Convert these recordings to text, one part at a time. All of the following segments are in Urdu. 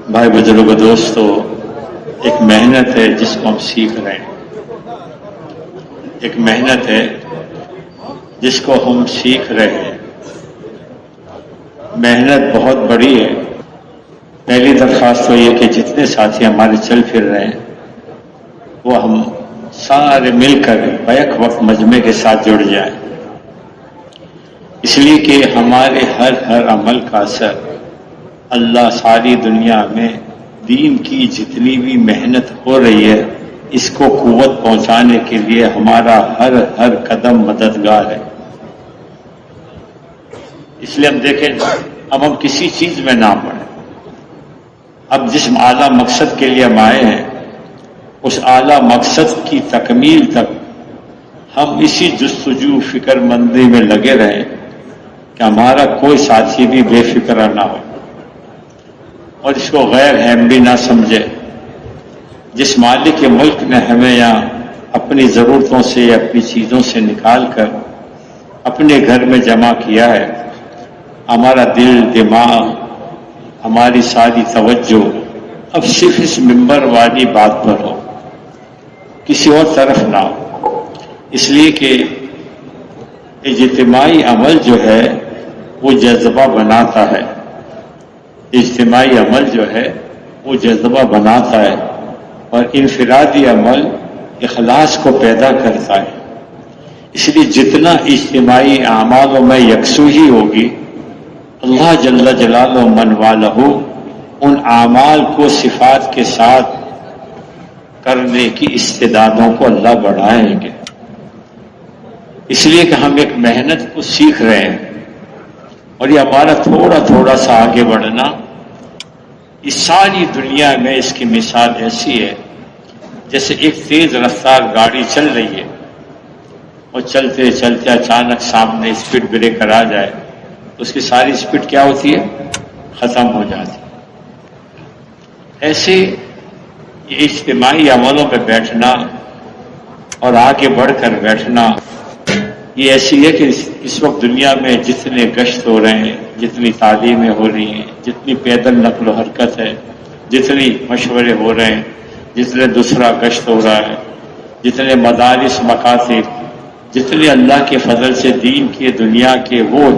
بھائی بزرگ دوستو، ایک محنت ہے جس کو ہم سیکھ رہے ہیں، ایک محنت ہے جس کو ہم سیکھ رہے ہیں۔ محنت بہت بڑی ہے۔ پہلی درخواست تو یہ کہ جتنے ساتھی ہمارے چل پھر رہے ہیں وہ ہم سارے مل کر بیک وقت مجمع کے ساتھ جڑ جائیں، اس لیے کہ ہمارے ہر عمل کا اثر اللہ ساری دنیا میں دین کی جتنی بھی محنت ہو رہی ہے اس کو قوت پہنچانے کے لیے ہمارا ہر قدم مددگار ہے۔ اس لیے ہم دیکھیں، اب ہم کسی چیز میں نہ پڑیں، اب جس اعلیٰ مقصد کے لیے ہم آئے ہیں اس اعلیٰ مقصد کی تکمیل تک ہم اسی جستجو فکر مندی میں لگے رہیں کہ ہمارا کوئی ساتھی بھی بے فکر نہ ہو اور اس کو غیر اہم بھی نہ سمجھے۔ جس مالک کے ملک نے ہمیں یہاں اپنی ضرورتوں سے اپنی چیزوں سے نکال کر اپنے گھر میں جمع کیا ہے، ہمارا دل دماغ ہماری ساری توجہ اب صرف اس ممبر والی بات پر ہو، کسی اور طرف نہ ہو، اس لیے کہ اجتماعی عمل جو ہے وہ جذبہ بناتا ہے، اجتماعی عمل جو ہے وہ جذبہ بناتا ہے اور انفرادی عمل اخلاص کو پیدا کرتا ہے۔ اس لیے جتنا اجتماعی اعمالوں میں یکسوئی ہوگی، اللہ جل جلالہ من والہ ان اعمال کو صفات کے ساتھ کرنے کی استعدادوں کو اللہ بڑھائیں گے۔ اس لیے کہ ہم ایک محنت کو سیکھ رہے ہیں اور یہ ہمارا تھوڑا سا آگے بڑھنا، اس ساری دنیا میں اس کی مثال ایسی ہے جیسے ایک تیز رفتار گاڑی چل رہی ہے اور چلتے چلتے اچانک سامنے اسپیڈ بریکر آ جائے تو اس کی ساری اسپیڈ کیا ہوتی ہے؟ ختم ہو جاتی ہے۔ ایسے یہ اجتماعی عملوں پہ بیٹھنا اور آگے بڑھ کر بیٹھنا یہ ایسی ہے کہ اس وقت دنیا میں جتنے گشت ہو رہے ہیں، جتنی تعلیمیں ہو رہی ہیں، جتنی پیدل نقل و حرکت ہے، جتنی مشورے ہو رہے ہیں، جتنے دوسرا گشت ہو رہا ہے، جتنے مدارس مکاتب، جتنے اللہ کے فضل سے دین کے دنیا کے وہ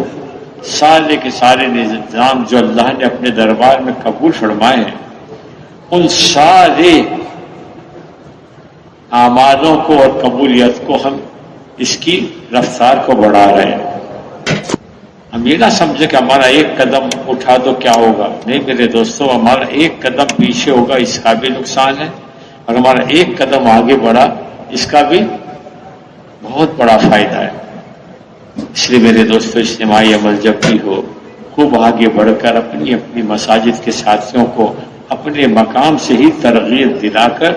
سارے کے سارے نظام جو اللہ نے اپنے دربار میں قبول فرمائے ہیں، ان سارے اعمالوں کو اور قبولیت کو ہم اس کی رفتار کو بڑھا رہے ہیں۔ ہم یہ نہ سمجھے کہ ہمارا ایک قدم اٹھا تو کیا ہوگا، نہیں میرے دوستو، ہمارا ایک قدم پیچھے ہوگا اس کا بھی نقصان ہے اور ہمارا ایک قدم آگے بڑھا اس کا بھی بہت بڑا فائدہ ہے۔ اس لیے میرے دوستو، اجتماعی عمل جب بھی ہو خوب آگے بڑھ کر اپنی مساجد کے ساتھیوں کو اپنے مقام سے ہی ترغیب دلا کر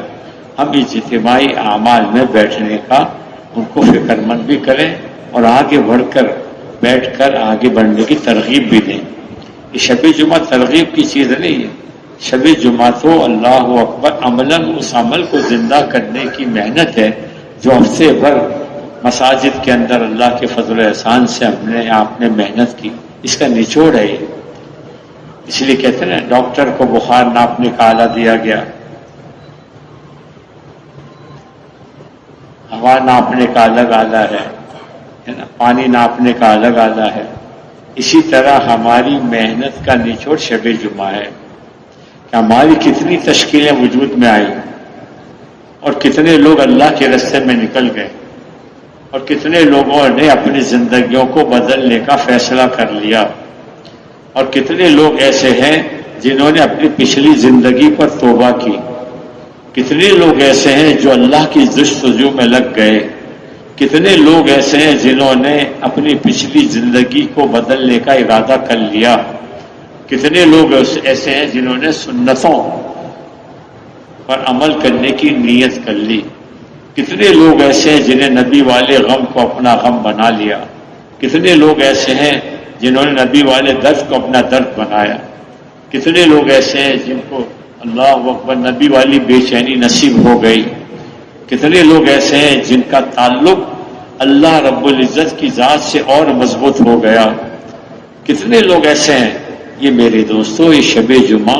ہم اجتماعی اعمال میں بیٹھنے کا ان کو فکر مند بھی کریں اور آگے بڑھ کر بیٹھ کر آگے بڑھنے کی ترغیب بھی دیں۔ یہ شب جمعہ ترغیب کی چیز نہیں ہے، شب جمعہ تو اللہ اکبر عملاً اس عمل کو زندہ کرنے کی محنت ہے جو ہفتے بھر مساجد کے اندر اللہ کے فضل و احسان سے آپ نے محنت کی، اس کا نچوڑ ہے یہ۔ اس لیے کہتے ہیں ڈاکٹر کو بخار ناپنے کا آلہ دیا گیا، ہوا ناپنے کا الگ آلہ ہے نا، پانی ناپنے کا الگ آلہ ہے۔ اسی طرح ہماری محنت کا نچوڑ شب جمعہ ہے کہ ہماری کتنی تشکیلیں وجود میں آئیں اور کتنے لوگ اللہ کے راستے میں نکل گئے اور کتنے لوگوں نے اپنی زندگیوں کو بدلنے کا فیصلہ کر لیا اور کتنے لوگ ایسے ہیں جنہوں نے اپنی پچھلی زندگی پر توبہ کی، کتنے لوگ ایسے ہیں جو اللہ کی جستجو میں لگ گئے، کتنے لوگ ایسے ہیں جنہوں نے اپنی پچھلی زندگی کو بدلنے کا ارادہ کر لیا، کتنے لوگ ایسے ہیں جنہوں نے سنتوں پر عمل کرنے کی نیت کر لی، کتنے لوگ ایسے ہیں جنہیں نبی والے غم کو اپنا غم بنا لیا، کتنے لوگ ایسے ہیں جنہوں نے نبی والے درد کو اپنا درد بنایا، کتنے لوگ ایسے ہیں جن کو اللہ اکبر نبی والی بے چینی نصیب ہو گئی، کتنے لوگ ایسے ہیں جن کا تعلق اللہ رب العزت کی ذات سے اور مضبوط ہو گیا، کتنے لوگ ایسے ہیں۔ یہ میرے دوستو، یہ شب جمعہ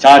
4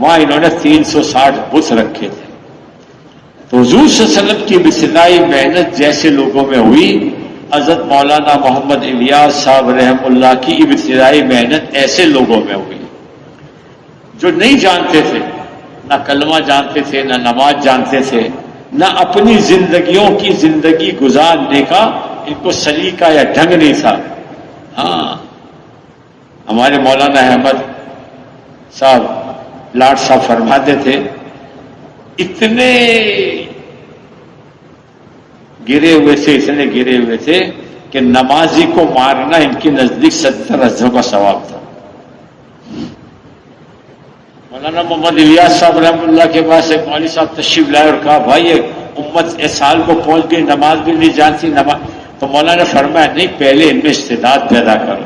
وہاں انہوں نے 360 بت رکھے تھے. تو حضور صلی اللہ علیہ وسلم کی ابتدائی محنت جیسے لوگوں میں ہوئی، حضرت مولانا محمد الیاس صاحب رحم اللہ کی ابتدائی محنت ایسے لوگوں میں ہوئی جو نہیں جانتے تھے، نہ کلمہ جانتے تھے، نہ نماز جانتے تھے، نہ اپنی زندگیوں کی زندگی گزارنے کا ان کو سلیقہ یا ڈھنگ نہیں تھا. ہاں، ہمارے مولانا احمد صاحب لاٹ صاحب فرماتے تھے اتنے گرے ہوئے تھے کہ نمازی کو مارنا ان کے نزدیک 70 حجوں کا ثواب تھا. مولانا محمد الیاس صاحب رحمۃ اللہ کے پاس ایک مولوی صاحب تشریف لائے اور کہا بھائی یہ امت اس سال کو پہنچ گئی، نماز بھی نہیں جانتی. تو مولانا نے فرمایا نہیں، پہلے ان میں استعداد پیدا کرو،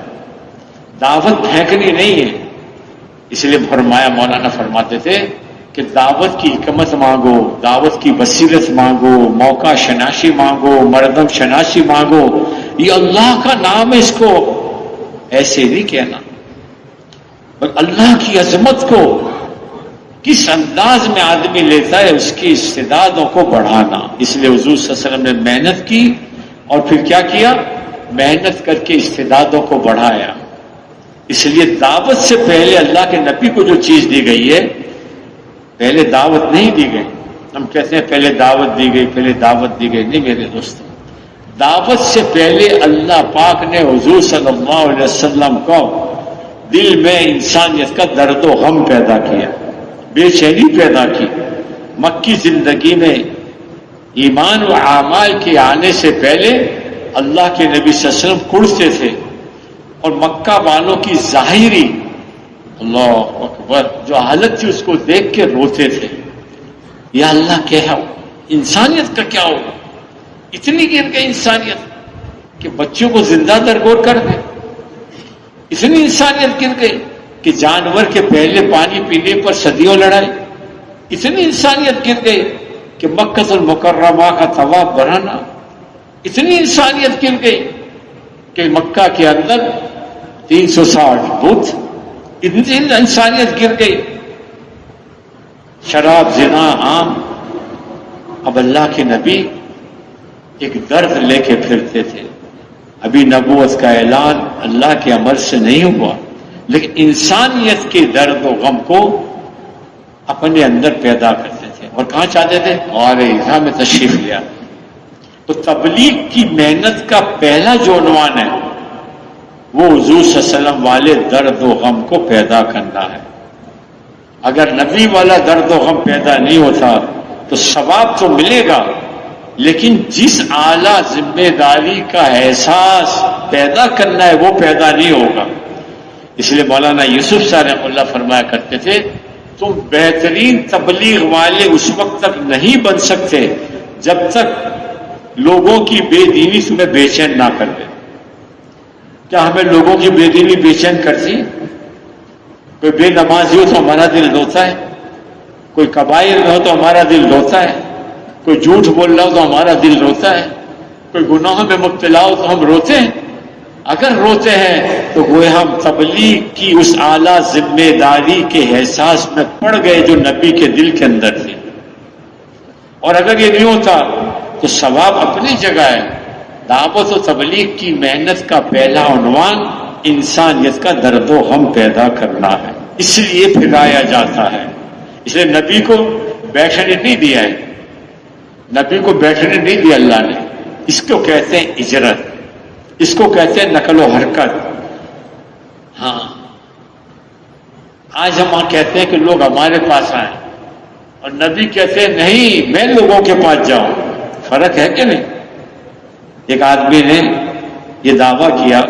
دعوت پھینکنی نہیں ہے. اس لیے فرمایا، مولانا فرماتے تھے کہ دعوت کی حکمت مانگو، دعوت کی بصیرت مانگو، موقع شناسی مانگو، مردم شناسی مانگو. یہ اللہ کا نام ہے، اس کو ایسے نہیں کہنا. اور اللہ کی عظمت کو کس انداز میں آدمی لیتا ہے، اس کی استعدادوں کو بڑھانا. اس لیے حضور صلی اللہ علیہ وسلم نے محنت کی اور پھر کیا کیا؟ محنت کر کے استعدادوں کو بڑھایا. اس لیے دعوت سے پہلے اللہ کے نبی کو جو چیز دی گئی ہے، پہلے دعوت نہیں دی گئی. ہم کہتے ہیں پہلے دعوت دی گئی، پہلے دعوت دی گئی. نہیں میرے دوستوں، دعوت سے پہلے اللہ پاک نے حضور صلی اللہ علیہ وسلم کو دل میں انسانیت کا درد و غم پیدا کیا، بے چینی پیدا کی. مکی زندگی میں ایمان و اعمال کے آنے سے پہلے اللہ کے نبی صلی اللہ علیہ وسلم کڑتے تھے، اور مکہ والوں کی ظاہری اللہ اکبر جو حالت تھی اس کو دیکھ کے روتے تھے. یا اللہ کیا انسانیت کا کیا ہوگا؟ اتنی گر گئی انسانیت کہ بچوں کو زندہ درگور کر دے. اتنی انسانیت گر گئی کہ جانور کے پہلے پانی پینے پر صدیوں لڑائی. اتنی انسانیت گر گئی کہ مکہ المکرمہ کا طواف بڑھانا. اتنی انسانیت گر گئی کہ مکہ کے اندر 360 بت. اتنی انسانیت گر گئی. شراب، زنا عام. اب اللہ کے نبی ایک درد لے کے پھرتے تھے. ابھی نبوت کا اعلان اللہ کے عمل سے نہیں ہوا، لیکن انسانیت کے درد و غم کو اپنے اندر پیدا کرتے تھے. اور کہاں چاہتے تھے؟ اور عیسیٰ میں تشریف لیا. تو تبلیغ کی محنت کا پہلا جو عنوان ہے وہ حضور صلی اللہ علیہ وسلم والے درد و غم کو پیدا کرنا ہے. اگر نبی والا درد و غم پیدا نہیں ہوتا تو ثواب تو ملے گا، لیکن جس اعلیٰ ذمہ داری کا احساس پیدا کرنا ہے وہ پیدا نہیں ہوگا. اس لیے مولانا یوسف صاحب رحمۃ اللہ فرمایا کرتے تھے تم بہترین تبلیغ والے اس وقت تک نہیں بن سکتے جب تک لوگوں کی بے دینی تمہیں بے چین نہ کر دے. کیا ہمیں لوگوں کی بے دینی بے چین کرتی؟ کوئی بے نمازی ہو تو ہمارا دل روتا ہے، کوئی کبائر میں ہو تو ہمارا دل روتا ہے، کوئی جھوٹ بول رہا ہو تو ہمارا دل روتا ہے، کوئی گناہوں میں مبتلا ہو تو ہم روتے ہیں. اگر روتے ہیں تو گویا ہم تبلیغ کی اس اعلیٰ ذمہ داری کے احساس میں پڑ گئے جو نبی کے دل کے اندر تھی. اور اگر یہ نہیں ہوتا تو ثواب اپنی جگہ ہے. دعوت و تبلیغ کی محنت کا پہلا عنوان انسانیت کا درد و غم پیدا کرنا ہے، اس لیے پھرایا جاتا ہے. اس لیے نبی کو بیٹھنے نہیں دیا ہے، نبی کو بیٹھنے نہیں دیا اللہ نے. اس کو کہتے ہیں اجرت، اس کو کہتے ہیں نقل و حرکت. ہاں، آج ہم کہتے ہیں کہ لوگ ہمارے پاس آئیں اور نبی کہتے ہیں نہیں میں لوگوں کے پاس جاؤں. فرق ہے کہ نہیں؟ ایک آدمی نے یہ دعویٰ کیا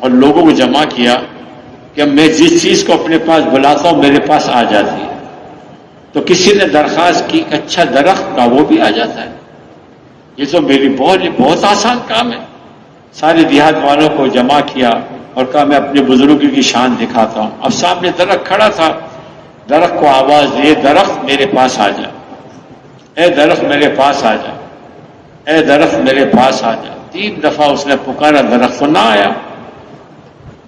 اور لوگوں کو جمع کیا کہ میں جس چیز کو اپنے پاس بلاتا ہوں میرے پاس آ جاتی ہے. تو کسی نے درخواست کی اچھا درخت کا، وہ بھی آ جاتا ہے. یہ تو میری بہت آسان کام ہے. سارے دیہات والوں کو جمع کیا اور کہا میں اپنے بزرگوں کی شان دکھاتا ہوں. اب سامنے درخت کھڑا تھا، درخت کو آواز دی درخت میرے پاس آ جا، اے درخت میرے پاس آ جا، اے درخت میرے پاس آ جا. 3 دفعہ اس نے پکارا، درخت تو نہ آیا،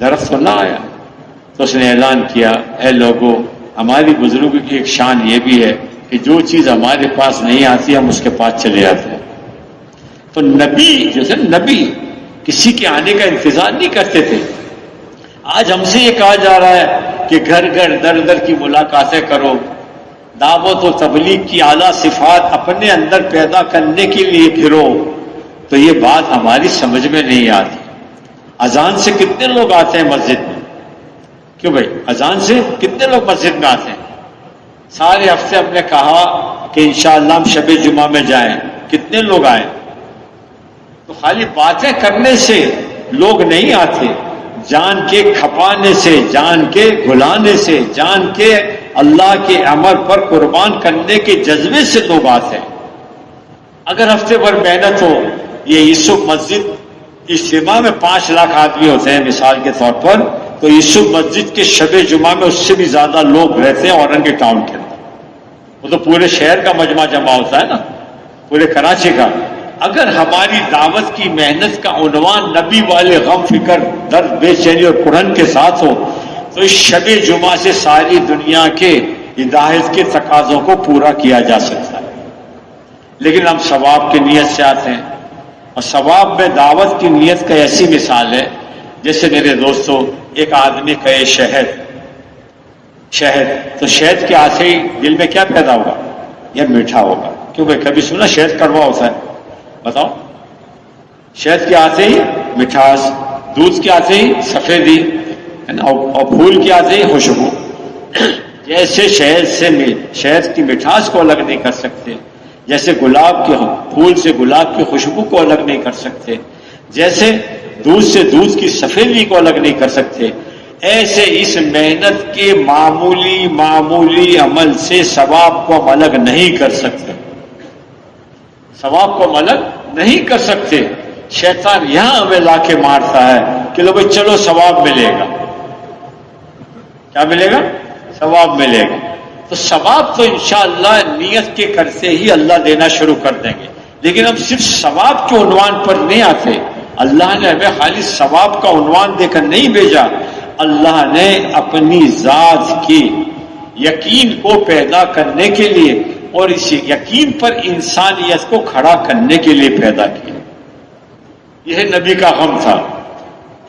درخت تو نہ آیا. تو اس نے اعلان کیا اے لوگو ہماری بزرگوں کی ایک شان یہ بھی ہے کہ جو چیز ہمارے پاس نہیں آتی ہم اس کے پاس چلے جاتے ہیں. تو نبی جیسے نبی کسی کے آنے کا انتظار نہیں کرتے تھے. آج ہم سے یہ کہا جا رہا ہے کہ گھر گھر در در کی ملاقاتیں کرو، دعوت و تبلیغ کی اعلیٰ صفات اپنے اندر پیدا کرنے کے لیے پھرو، تو یہ بات ہماری سمجھ میں نہیں آتی. اذان سے کتنے لوگ آتے ہیں مسجد میں؟ کیوں بھائی اذان سے کتنے لوگ مسجد میں آتے ہیں؟ سارے ہفتے ہم نے کہا کہ انشاءاللہ ہم شب جمعہ میں جائیں، کتنے لوگ آئے؟ تو خالی باتیں کرنے سے لوگ نہیں آتے، جان کے کھپانے سے، جان کے گھلانے سے، جان کے اللہ کے امر پر قربان کرنے کے جذبے سے لوگ آتے ہیں. اگر ہفتے بھر محنت ہو، یہ یوسف مسجد اجتماع میں 5 لاکھ آدمی ہوتے ہیں مثال کے طور پر، تو یوسف مسجد کے شب جمعہ میں اس سے بھی زیادہ لوگ رہتے ہیں اورنگی ٹاؤن کے اندر. وہ تو پورے شہر کا مجمع جمع ہوتا ہے نا، پورے کراچی کا. اگر ہماری دعوت کی محنت کا عنوان نبی والے غم فکر درد بے چینی اور قرآن کے ساتھ ہو، تو اس شب جمعہ سے ساری دنیا کے ہدایت کے تقاضوں کو پورا کیا جا سکتا ہے. لیکن ہم ثواب کی نیت سے آتے ہیں، اور ثواب میں دعوت کی نیت کا ایسی مثال ہے جیسے میرے دوستوں ایک آدمی کہے شہد، تو شہد کے آتے ہی دل میں کیا پیدا ہوگا؟ یہ میٹھا ہوگا. کیوں بھائی کبھی سنا شہد کڑوا ہوتا ہے؟ بتاؤ. شہد کے آتے ہی مٹھاس، دودھ کے آتے ہی سفیدی ہے نا، اور پھول کے آتے ہی خوشبو. جیسے شہد کی مٹھاس کو الگ نہیں کر سکتے، جیسے گلاب کے پھول سے گلاب کی خوشبو کو الگ نہیں کر سکتے، جیسے دودھ سے دودھ کی سفیدی کو الگ نہیں کر سکتے، ایسے اس محنت کے معمولی عمل سے ثواب کو ہم الگ نہیں کر سکتے. ثواب کو ہم الگ نہیں کر سکتے. شیطان یہاں ہمیں لا کے مارتا ہے کہ لو بھائی چلو ثواب ملے گا. کیا ملے گا؟ ثواب ملے گا. تو ثواب تو انشاءاللہ نیت کے کرتے ہی اللہ دینا شروع کر دیں گے. لیکن ہم صرف ثواب کے عنوان پر نہیں آتے. اللہ نے ہمیں خالی ثواب کا عنوان دے کر نہیں بھیجا، اللہ نے اپنی ذات کی یقین کو پیدا کرنے کے لیے اور اس یقین پر انسانیت کو کھڑا کرنے کے لیے پیدا کیا. یہ نبی کا غم تھا،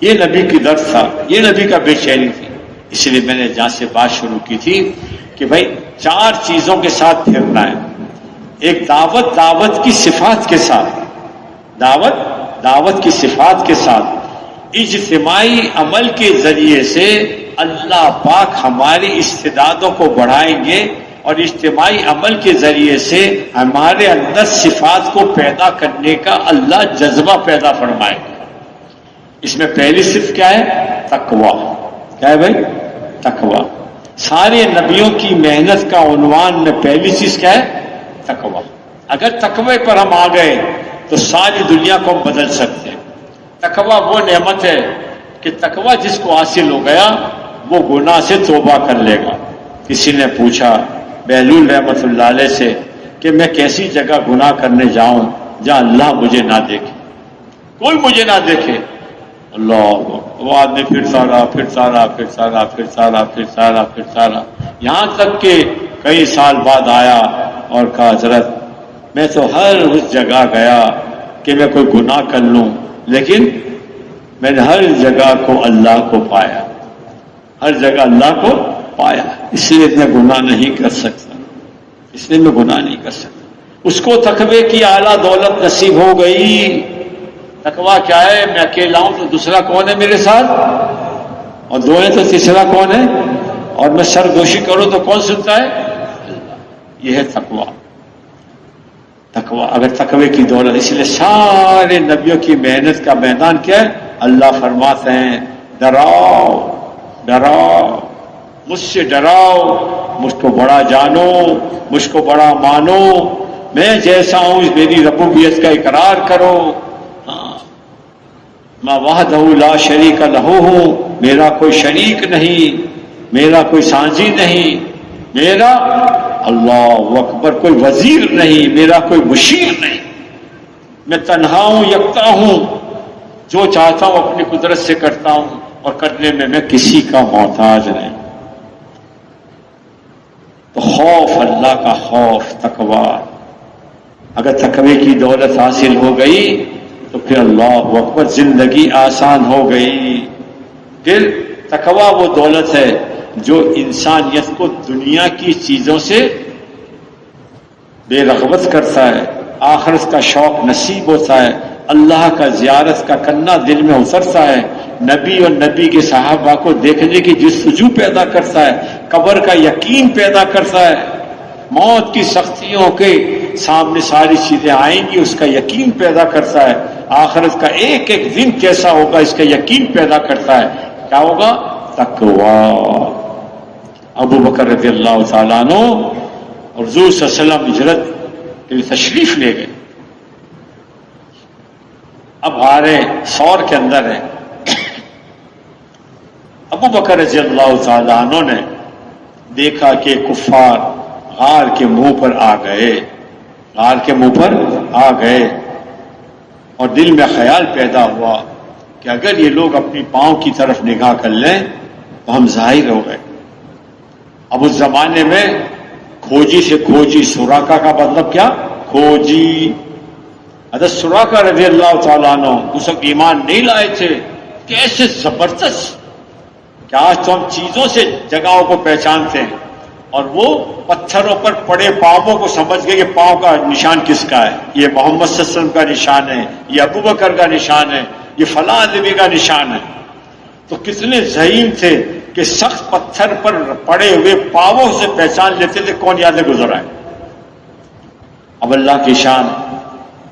یہ نبی کی درد تھا، یہ نبی کا بے چینی تھی. اس لیے میں نے جہاں سے بات شروع کی تھی کہ بھائی 4 چیزوں کے ساتھ پھرنا ہے. ایک دعوت کی صفات کے ساتھ، دعوت کی صفات کے ساتھ اجتماعی عمل کے ذریعے سے اللہ پاک ہماری استعدادوں کو بڑھائیں گے، اور اجتماعی عمل کے ذریعے سے ہمارے اندر صفات کو پیدا کرنے کا اللہ جذبہ پیدا فرمائے گا. اس میں پہلی صفت کیا ہے؟ تقویٰ. کیا ہے بھائی؟ تقویٰ. سارے نبیوں کی محنت کا عنوان میں پہلی چیز کیا ہے؟ تقویٰ. اگر تقوی پر ہم آ گئے تو ساری دنیا کو ہم بدل سکتے ہیں. تقویٰ وہ نعمت ہے کہ تقویٰ جس کو حاصل ہو گیا وہ گناہ سے توبہ کر لے گا. کسی نے پوچھا بہلول رحمت اللہ علیہ سے کہ میں کیسی جگہ گناہ کرنے جاؤں جہاں اللہ مجھے نہ دیکھے، کوئی مجھے نہ دیکھے. اللہ، وہ آدمی پھرتا رہا یہاں تک کہ کئی سال بعد آیا اور کہا حضرت میں تو ہر اس جگہ گیا کہ میں کوئی گناہ کر لوں، لیکن میں نے ہر جگہ کو اللہ کو پایا، ہر جگہ اللہ کو پایا، اس لیے میں گناہ نہیں کر سکتا، اس لیے میں گناہ نہیں کر سکتا. اس کو تقوی کی اعلیٰ دولت نصیب ہو گئی. تقویٰ کیا ہے؟ میں اکیلا ہوں تو دوسرا کون ہے میرے ساتھ، اور 2 ہیں تو تیسرا کون ہے، اور میں سرگوشی کروں تو کون سنتا ہے؟ یہ ہے تقویٰ. تقویٰ اگر تقوی کی دولت، اس لیے سارے نبیوں کی محنت کا میدان کیا ہے؟ اللہ فرماتے ہیں ڈراؤ مجھ سے، ڈراؤ مجھ کو بڑا جانو، مجھ کو بڑا مانو، میں جیسا ہوں اس میری ربوبیت کا اقرار کرو. میں وحدہ لا شریک لہ ہوں، میرا کوئی شریک نہیں، میرا کوئی سانجی نہیں، میرا اللہ اکبر کوئی وزیر نہیں، میرا کوئی مشیر نہیں، میں تنہا ہوں، یکتا ہوں، جو چاہتا ہوں اپنی قدرت سے کرتا ہوں، اور کرنے میں کسی کا محتاج نہیں. تو خوف اللہ کا خوف، تقوی، اگر تقوی کی دولت حاصل ہو گئی تو پھر اللہ اکبر، زندگی آسان ہو گئی۔ پھر تقوی وہ دولت ہے جو انسانیت کو دنیا کی چیزوں سے بے رغبت کرتا ہے، آخرت کا شوق نصیب ہوتا ہے، اللہ کا زیارت کا کرنا دل میں اترتا ہے، نبی اور نبی کے صحابہ کو دیکھنے کی جستجو پیدا کرتا ہے، قبر کا یقین پیدا کرتا ہے، موت کی سختیوں کے سامنے ساری چیزیں آئیں گی اس کا یقین پیدا کرتا ہے، آخرت کا ایک ایک دن کیسا ہوگا اس کا یقین پیدا کرتا ہے۔ کیا ہوگا؟ تقوی۔ ابو بکر رضی اللہ تعالیٰ عنہ اور حضور صلی اللہ علیہ وسلم ہجرت کے لیے تشریف لے گئے، اب غارے ثور کے اندر ہے۔ ابو بکر رضی اللہ تعالیٰ عنہ نے دیکھا کہ کفار غار کے منہ پر آ گئے، غار کے منہ پر آ گئے، اور دل میں خیال پیدا ہوا کہ اگر یہ لوگ اپنی پاؤں کی طرف نگاہ کر لیں تو ہم ظاہر ہو گئے۔ اب اس زمانے میں کھوجی سے کھوجی، سراقہ کا مطلب کیا؟ کھوجی۔ حضرت سراقہ رضی اللہ تعالیٰ عنہ اس وقت ایمان نہیں لائے تھے، کیسے زبردست کہ آج تو ہم چیزوں سے جگہوں کو پہچانتے ہیں، اور وہ پتھروں پر پڑے پاؤں کو سمجھ گئے کہ پاؤں کا نشان کس کا ہے، یہ محمد صلی اللہ علیہ وسلم کا نشان ہے، یہ ابو بکر کا نشان ہے، یہ فلاں آدمی کا نشان ہے۔ تو کتنے ذہین تھے کہ سخت پتھر پر پڑے ہوئے پاؤں سے پہچان لیتے تھے کون یاد گزر آئے۔ اب اللہ کی شان،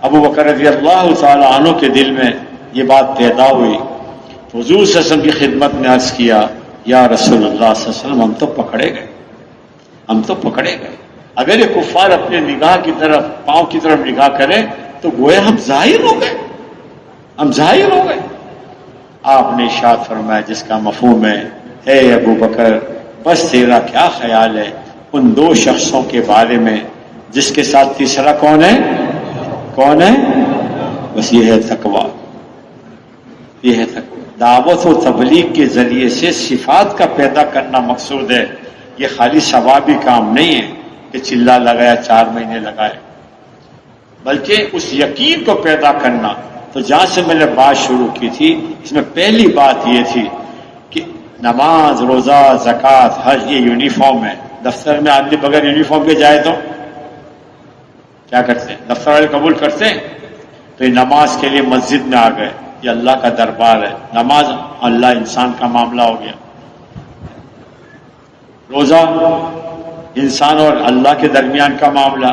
ابو بکر رضی اللہ تعالی عنہ کے دل میں یہ بات پیدا ہوئی، حضور صلی اللہ علیہ وسلم کی خدمت میں عرض کیا، یا رسول اللہ صلی اللہ علیہ وسلم ہم تو پکڑے گئے، ہم تو پکڑے گئے۔ اگر یہ کفار اپنے نگاہ کی طرف، پاؤں کی طرف نگاہ کریں تو گویا ہم ظاہر ہو گئے، ہم ظاہر ہو گئے۔ آپ نے ارشاد فرمایا جس کا مفہوم ہے، اے ابو بکر بس تیرا کیا خیال ہے ان دو شخصوں کے بارے میں جس کے ساتھ تیسرا کون ہے؟ کون ہے؟ بس یہ ہے تقوی، یہ ہے تقوی۔ دعوت و تبلیغ کے ذریعے سے صفات کا پیدا کرنا مقصود ہے، یہ خالی ثوابی کام نہیں ہے کہ چلا لگایا 4 مہینے لگائے، بلکہ اس یقین کو پیدا کرنا۔ تو جہاں سے میں نے بات شروع کی تھی اس میں پہلی بات یہ تھی کہ نماز، روزہ، زکوٰۃ، حج یہ یونیفارم ہے۔ دفتر میں آدمی بغیر یونیفارم کے جائے تو کیا کرتے ہیں؟ دفتر والے قبول کرتے ہیں؟ تو یہ نماز کے لیے مسجد میں آ گئے، یہ اللہ کا دربار ہے، نماز اللہ انسان کا معاملہ ہو گیا، روزہ انسان اور اللہ کے درمیان کا معاملہ،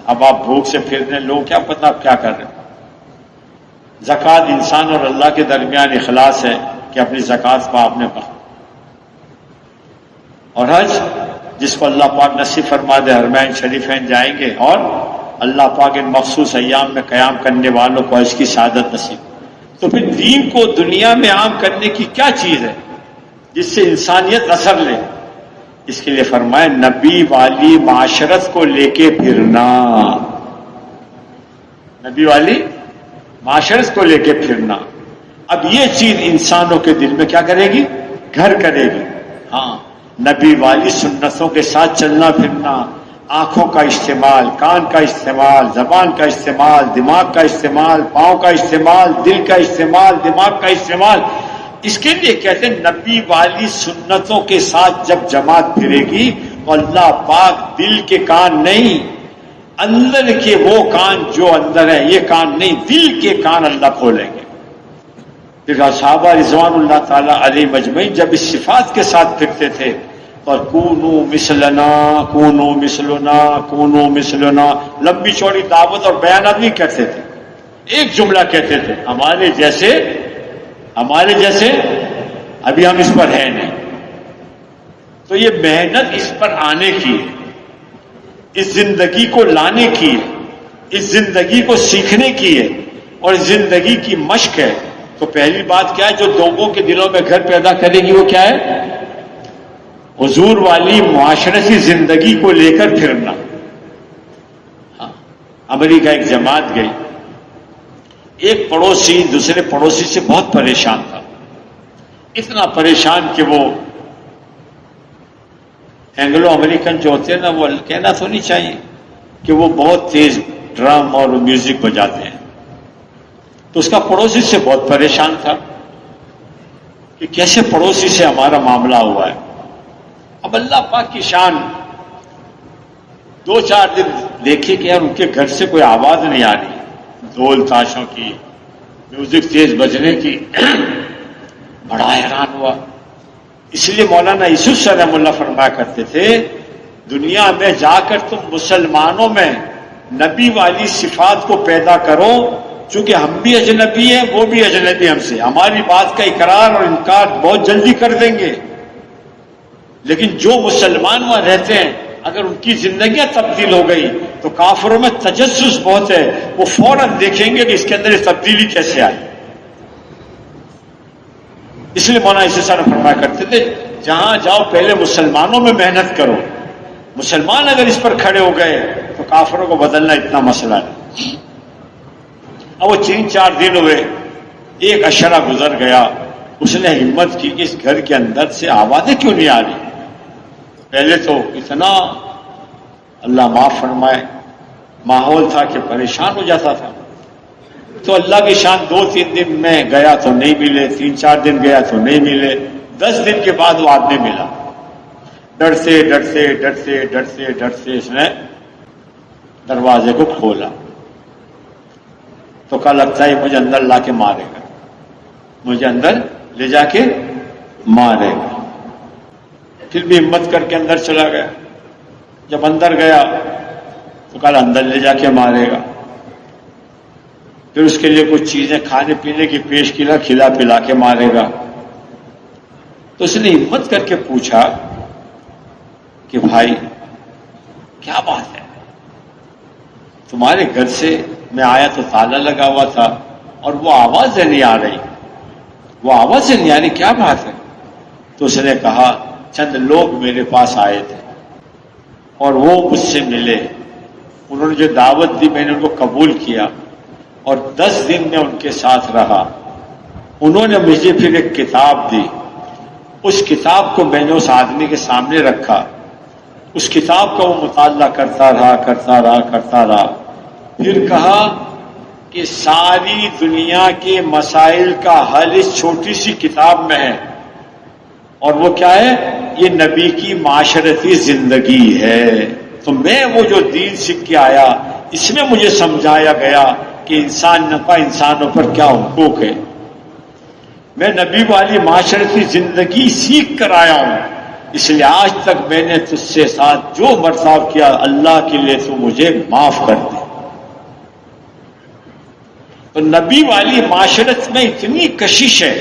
اب آپ بھوک سے پھر رہے ہیں، لوگ کیا پتہ آپ کیا کر رہے ہیں۔ زکوٰۃ انسان اور اللہ کے درمیان اخلاص ہے کہ اپنی زکوٰۃ کو آپ نے پا، اور حج جس کو اللہ پاک نصیب فرما دے، حرمین شریفین جائیں گے، اور اللہ پاک ان مخصوص ایام میں قیام کرنے والوں کو حج کی سعادت نصیب۔ تو پھر دین کو دنیا میں عام کرنے کی کیا چیز ہے جس سے انسانیت اثر لے؟ اس کے لیے فرمائے نبی والی معاشرت کو لے کے پھرنا، نبی والی معاشرت کو لے کے پھرنا۔ اب یہ چیز انسانوں کے دل میں کیا کرے گی؟ گھر کرے گی۔ ہاں، نبی والی سنتوں کے ساتھ چلنا پھرنا، آنکھوں کا استعمال، کان کا استعمال، زبان کا استعمال، دماغ کا استعمال، پاؤں کا استعمال، دل کا استعمال، دماغ کا استعمال، اس کے لیے کہتے ہیں نبی والی سنتوں کے ساتھ جب جماعت پھرے گی تو اللہ پاک دل کے کان نہیں، اندر کے وہ کان جو اندر ہے، یہ کان نہیں، دل کے کان اللہ کھولیں گے۔ پھر صحابہ رضوان اللہ تعالی علیہ مجمعین جب اس صفات کے ساتھ پھرتے تھے اور کونو مثلنا، کونو مثلنا، کونو مثلنا، لمبی چوڑی دعوت اور بیانات نہیں کہتے تھے، ایک جملہ کہتے تھے، ہمارے جیسے، ہمارے جیسے، ابھی ہم اس پر ہیں نہیں۔ تو یہ محنت اس پر آنے کی ہے، اس زندگی کو لانے کی ہے، اس زندگی کو سیکھنے کی ہے، اور اس زندگی کی مشق ہے۔ تو پہلی بات کیا ہے جو لوگوں کے دلوں میں گھر پیدا کرے گی، وہ کیا ہے؟ حضور والی معاشرتی زندگی کو لے کر پھرنا۔ ہاں، امریکہ ایک جماعت گئی، ایک پڑوسی دوسرے پڑوسی سے بہت پریشان تھا، اتنا پریشان کہ وہ اینگلو امریکن جو ہوتے ہیں نا، وہ کہنا تو نہیں چاہیے کہ وہ بہت تیز ڈرم اور میوزک بجاتے ہیں. تو اس کا پڑوسی سے بہت پریشان تھا کہ کیسے پڑوسی سے ہمارا معاملہ ہوا ہے. اب اللہ پاک کی شان، 2-4 دن دیکھے کہ یار ان کے گھر سے کوئی آواز نہیں آ رہی، ڈھول تاشوں کی، میوزک تیز بجنے کی. بڑا حیران ہوا. اس لیے مولانا یوسف رحمہ اللہ فرمایا کرتے تھے، دنیا میں جا کر تم مسلمانوں میں نبی والی صفات کو پیدا کرو، چونکہ ہم بھی اجنبی ہیں، وہ بھی اجنبی ہم سے، ہماری بات کا اقرار اور انکار بہت جلدی کر دیں گے. لیکن جو مسلمان وہاں رہتے ہیں، اگر ان کی زندگیاں تبدیل ہو گئی تو کافروں میں تجسس بہت ہے، وہ فوراً دیکھیں گے کہ اس کے اندر یہ تبدیلی کیسے آئی. اس لیے مولانا اسے سارا فرمایا کرتے تھے، جہاں جاؤ پہلے مسلمانوں میں محنت کرو. مسلمان اگر اس پر کھڑے ہو گئے تو کافروں کو بدلنا اتنا مسئلہ ہے. اب وہ 3-4 دن ہوئے، ایک عشرہ گزر گیا. اس نے ہمت کی کہ اس گھر کے اندر سے آوازیں کیوں نہیں آ رہی. پہلے تو اتنا اللہ معاف فرمائے ماحول تھا کہ پریشان ہو جاتا تھا. تو اللہ کی شان 2-3 دن میں گیا تو نہیں ملے، 3-4 دن گیا تو نہیں ملے. 10 دن کے بعد وہ آدمی ملا. ڈرتے ڈرتے ڈرتے ڈرتے ڈرتے اس نے دروازے کو کھولا تو کہا لگتا ہے مجھے اندر لا کے مارے گا، مجھے اندر لے جا کے مارے گا. پھر بھی ہمت کر کے اندر چلا گیا. جب اندر گیا تو کہا اندر لے جا کے مارے گا. پھر اس کے لیے کچھ چیزیں کھانے پینے کی پیش کیا، کھلا پلا کے مارے گا. تو اس نے ہمت کر کے پوچھا کہ بھائی کیا بات ہے، تمہارے گھر سے میں آیا تو تالا لگا ہوا تھا اور وہ آوازیں نہیں آ رہی، وہ آوازیں نہیں آ رہی، کیا بات ہے؟ تو اس نے کہا چند لوگ میرے پاس آئے تھے اور وہ مجھ سے ملے، انہوں نے جو دعوت دی میں نے ان کو قبول کیا اور 10 دن میں ان کے ساتھ رہا. انہوں نے مجھے پھر ایک کتاب دی. اس کتاب کو میں نے اس آدمی کے سامنے رکھا. اس کتاب کا وہ مطالعہ کرتا رہا. پھر کہا کہ ساری دنیا کے مسائل کا حل اس چھوٹی سی کتاب میں ہے، اور وہ کیا ہے؟ یہ نبی کی معاشرتی زندگی ہے. تو میں وہ جو دین سیکھ کے آیا، اس میں مجھے سمجھایا گیا کہ انسانوں کا انسانوں پر کیا حقوق ہے. میں نبی والی معاشرتی زندگی سیکھ کر آیا ہوں، اس لیے آج تک میں نے تجھ سے ساتھ جو برتاؤ کیا اللہ کے لیے تو مجھے معاف کر دے. تو نبی والی معاشرت میں اتنی کشش ہے،